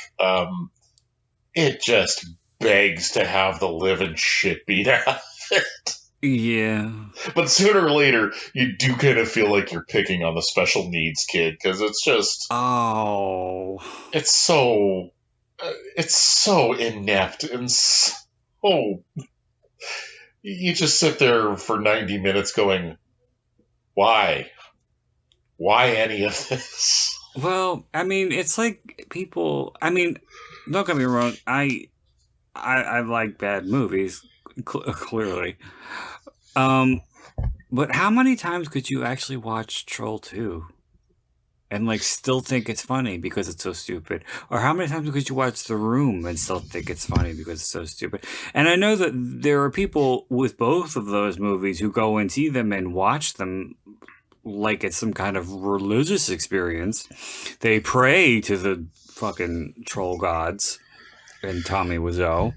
it just begs to have the living shit beat out of it. Yeah. But sooner or later, you do kind of feel like you're picking on the special needs kid, because it's just... Oh. It's so inept and so... You just sit there for 90 minutes going, why? Why any of this? Well, I mean, it's like people... I mean, don't get me wrong. I like bad movies, clearly. But how many times could you actually watch Troll 2 and like still think it's funny because it's so stupid? Or how many times could you watch The Room and still think it's funny because it's so stupid? And I know that there are people with both of those movies who go and see them and watch them like it's some kind of religious experience. They pray to the fucking troll gods and Tommy Wiseau.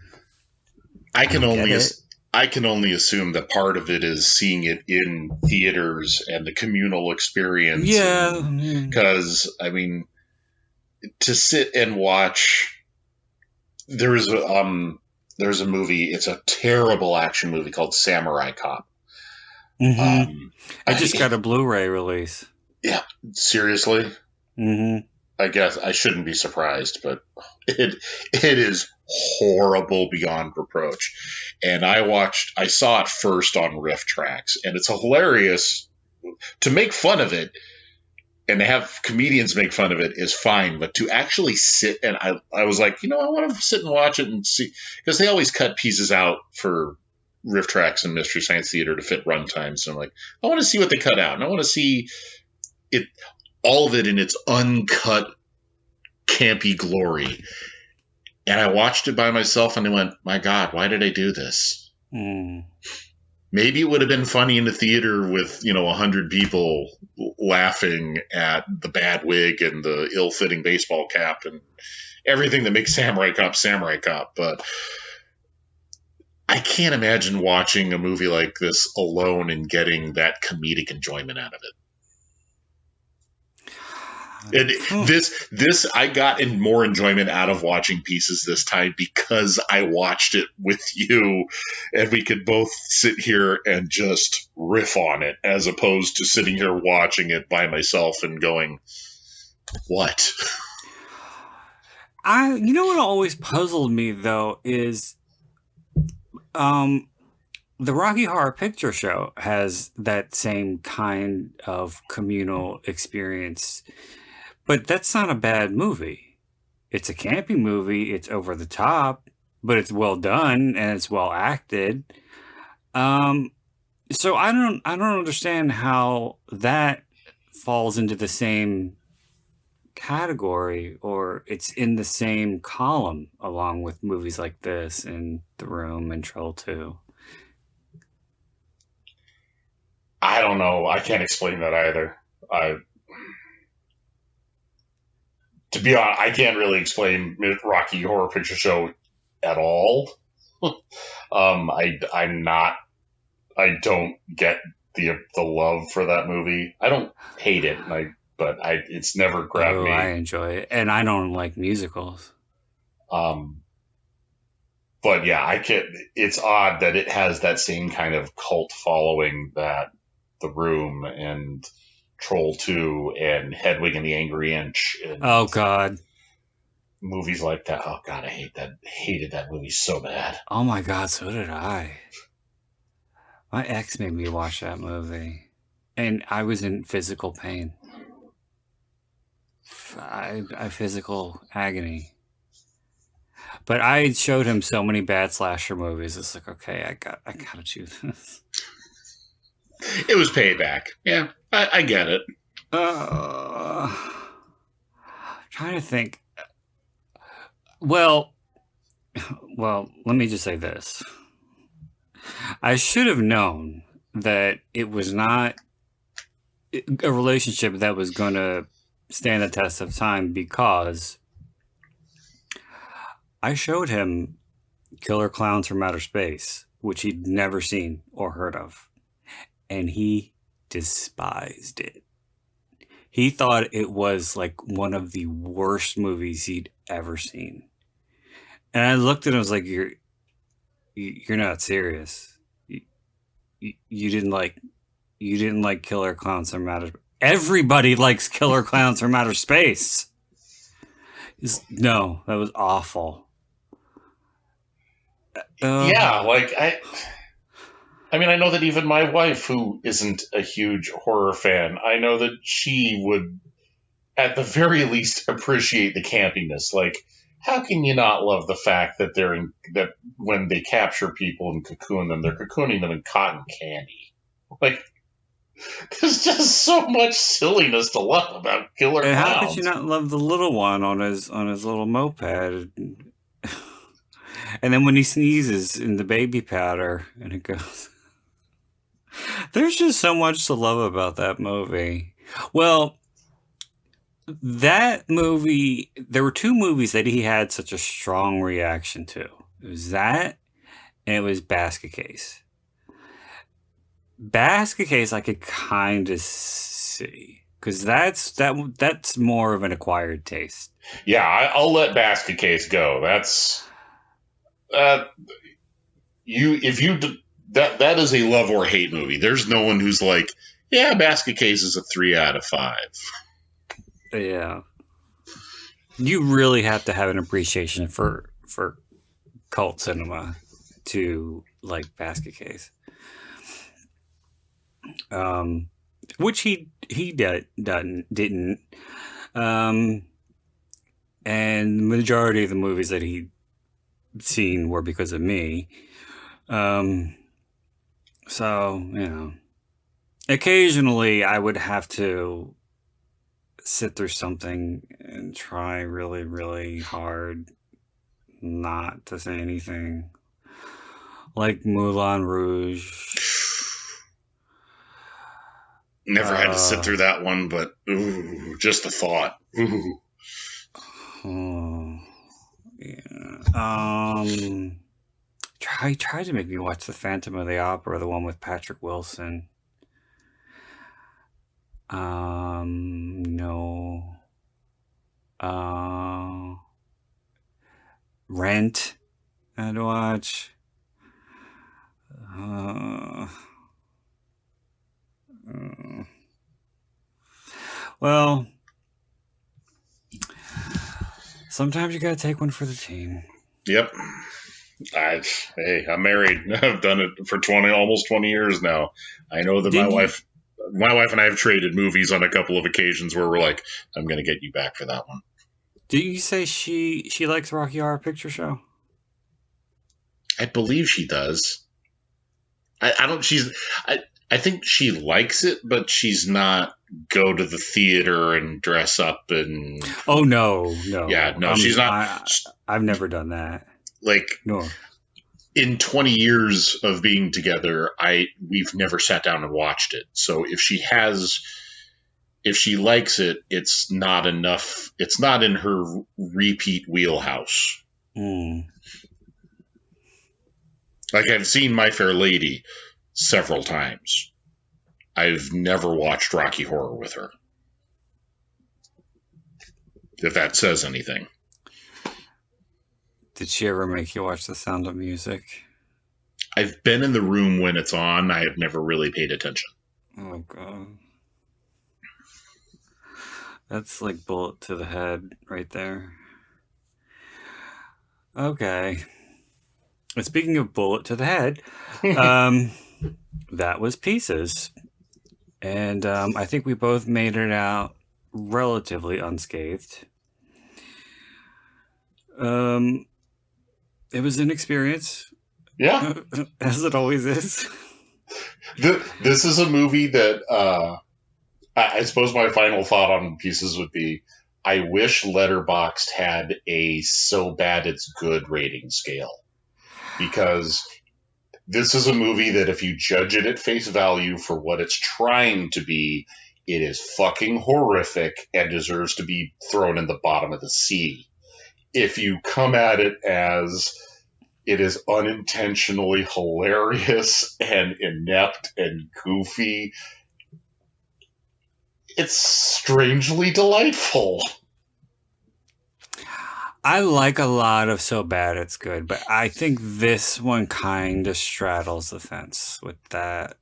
I can only assume that part of it is seeing it in theaters and the communal experience. Yeah. Because, I mean, to sit and watch... There's a movie, it's a terrible action movie called Samurai Cop. Mm-hmm. I just got a Blu-ray release. Yeah, seriously? Mm-hmm. I guess I shouldn't be surprised, but it is horrible beyond reproach. And I saw it first on Riff Tracks, and it's hilarious. To make fun of it and to have comedians make fun of it is fine, but to actually sit and I was like, I want to sit and watch it and see, because they always cut pieces out for Riff Tracks and Mystery Science Theater to fit runtimes. So I'm like, I want to see what they cut out, and I want to see it, all of it in its uncut, campy glory. And I watched it by myself, and I went, my God, why did I do this? Maybe it would have been funny in the theater with, 100 people laughing at the bad wig and the ill-fitting baseball cap and everything that makes Samurai Cop. But I can't imagine watching a movie like this alone and getting that comedic enjoyment out of it. And this I got more enjoyment out of watching Pieces this time because I watched it with you, and we could both sit here and just riff on it, as opposed to sitting here watching it by myself and going, what? What always puzzled me though is the Rocky Horror Picture Show has that same kind of communal experience. But that's not a bad movie. It's a campy movie. It's over the top, but it's well done and it's well acted. So I don't understand how that falls into the same category, or it's in the same column along with movies like this and The Room and Troll 2. I don't know. I can't explain that either. To be honest, I can't really explain Rocky Horror Picture Show at all. I don't get the love for that movie. I don't hate it, but it's never grabbed me. I enjoy it, and I don't like musicals. But yeah, it's odd that it has that same kind of cult following that The Room and Troll 2 and Hedwig and the Angry Inch. And oh God. Movies like that. Oh God, I hated that movie so bad. Oh my God, so did I. My ex made me watch that movie. And I was in physical pain. I physical agony. But I showed him so many bad slasher movies. It's like, okay, I gotta choose this. It was payback. Yeah, I get it. Trying to think. Well, let me just say this. I should have known that it was not a relationship that was going to stand the test of time, because I showed him Killer Clowns from Outer Space, which he'd never seen or heard of, and he despised it. He thought it was like one of the worst movies he'd ever seen. And I looked at him, I was like, you're not serious. You didn't like Killer Clowns from Outer Space. Everybody likes Killer Clowns from Outer Space. No, that was awful. Yeah, like I mean, I know that even my wife, who isn't a huge horror fan, I know that she would, at the very least, appreciate the campiness. Like, how can you not love the fact that that when they capture people and cocoon them, they're cocooning them in cotton candy? Like, there's just so much silliness to love about Killer Clowns. How could you not love the little one on his little moped? And then when he sneezes in the baby powder, and it goes. There's just so much to love about that movie. Well, that movie, there were two movies that he had such a strong reaction to. It was that, and it was Basket Case. Basket Case, I could kind of see, because that's more of an acquired taste. Yeah, I'll let Basket Case go. That's that is a love or hate movie. There's no one who's like, yeah, Basket Case is a 3 out of 5. Yeah, you really have to have an appreciation for cult cinema to like Basket Case. Which he didn't. And the majority of the movies that he'd seen were because of me. So, you know, occasionally I would have to sit through something and try really, really hard not to say anything. Like Moulin Rouge. Never had to sit through that one, but ooh, just the thought. Ooh. Oh, yeah. Try to make me watch The Phantom of the Opera, the one with Patrick Wilson. No. Rent. I had to watch. Well, sometimes you gotta take one for the team. Yep. I'm married. I've done it for almost 20 years now. I know that my wife and I have traded movies on a couple of occasions where we're like, I'm going to get you back for that one. Did you say she likes Rocky Horror Picture Show? I believe she does. I think she likes it, but she's not go to the theater and dress up and. Oh no. Yeah, no, she's not. I've never done that. Like, no. In 20 years of being together, we've never sat down and watched it. So if she likes it, it's not enough. It's not in her repeat wheelhouse. Mm. Like, I've seen My Fair Lady several times. I've never watched Rocky Horror with her. If that says anything. Did she ever make you watch The Sound of Music? I've been in the room when it's on. I have never really paid attention. Oh, God. That's like bullet to the head right there. Okay. And speaking of bullet to the head, that was Pieces. And I think we both made it out relatively unscathed. It was an experience. Yeah. As it always is. This is a movie that I suppose my final thought on Pieces would be, I wish Letterboxd had a so bad it's good rating scale. Because this is a movie that if you judge it at face value for what it's trying to be, it is fucking horrific and deserves to be thrown in the bottom of the sea. If you come at it as it is unintentionally hilarious and inept and goofy, it's strangely delightful. I like a lot of So Bad It's Good, but I think this one kind of straddles the fence with that.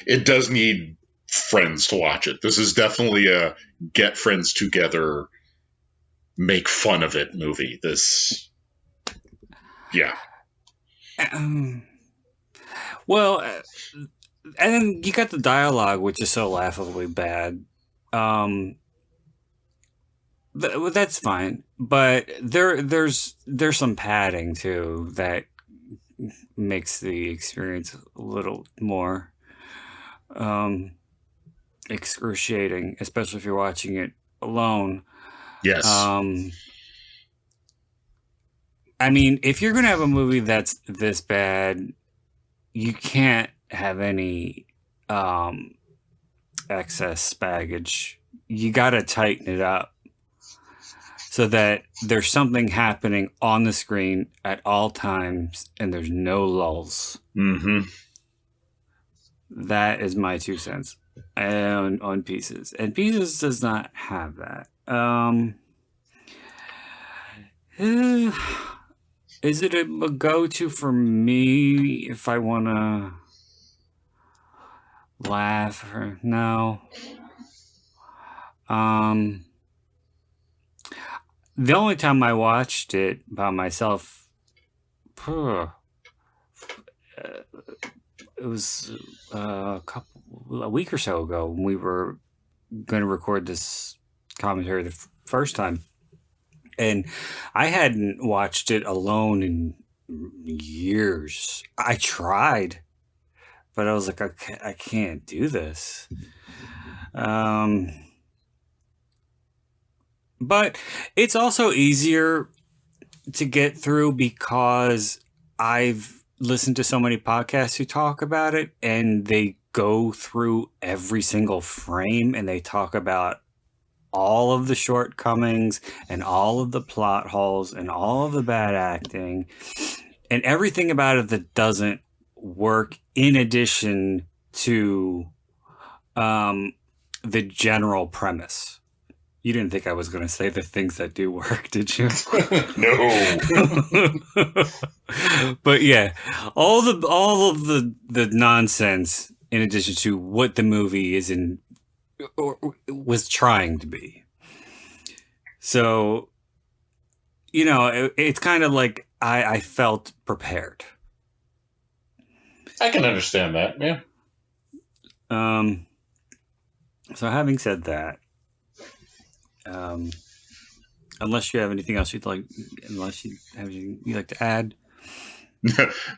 It does need friends to watch it. This is definitely a get friends together, make fun of it movie. Yeah. Well, and then you got the dialogue, which is so laughably bad. That's fine, but there's some padding too that makes the experience a little more excruciating, especially if you're watching it alone. Yes. I mean, if you're gonna have a movie that's this bad, you can't have any excess baggage. You gotta tighten it up so that there's something happening on the screen at all times and there's no lulls. Mm-hmm. That is my 2 cents on Pieces. And Pieces does not have that. Is it a go-to for me if I want to laugh? Or, no. The only time I watched it by myself, it was a week or so ago when we were going to record this commentary the first time. And I hadn't watched it alone in years. I tried, but I was like, I can't do this. But it's also easier to get through because I've listened to so many podcasts who talk about it, and they go through every single frame and they talk about all of the shortcomings and all of the plot holes and all of the bad acting and everything about it that doesn't work, in addition to the general premise. You didn't think I was going to say the things that do work, did you? No. But yeah, all of the nonsense, in addition to what the movie is in or was trying to be. So, you know, it's kind of like I felt prepared. I can understand that, yeah. So having said that, unless you have anything else you'd like to add.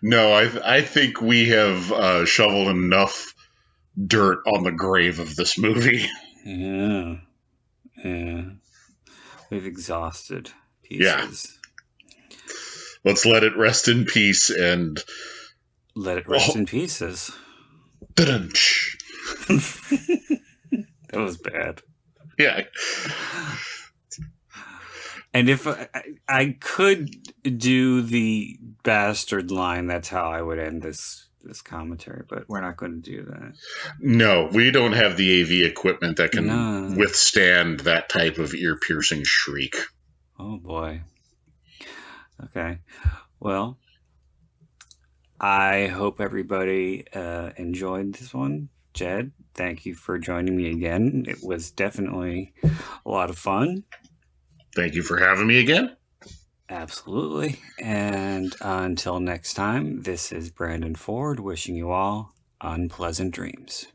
No, I think we have shoveled enough dirt on the grave of this movie. Yeah. We've exhausted Pieces. Yeah. Let's let it rest in peace and let it rest in pieces. That was bad. Yeah. And if I could do the bastard line, that's how I would end this commentary, but we're not going to do that. No, we don't have the AV equipment that can withstand that type of ear-piercing shriek. Oh, boy. Okay. Well, I hope everybody enjoyed this one. Jed, thank you for joining me again. It was definitely a lot of fun. Thank you for having me again. Absolutely. And until next time, this is Brandon Ford wishing you all unpleasant dreams.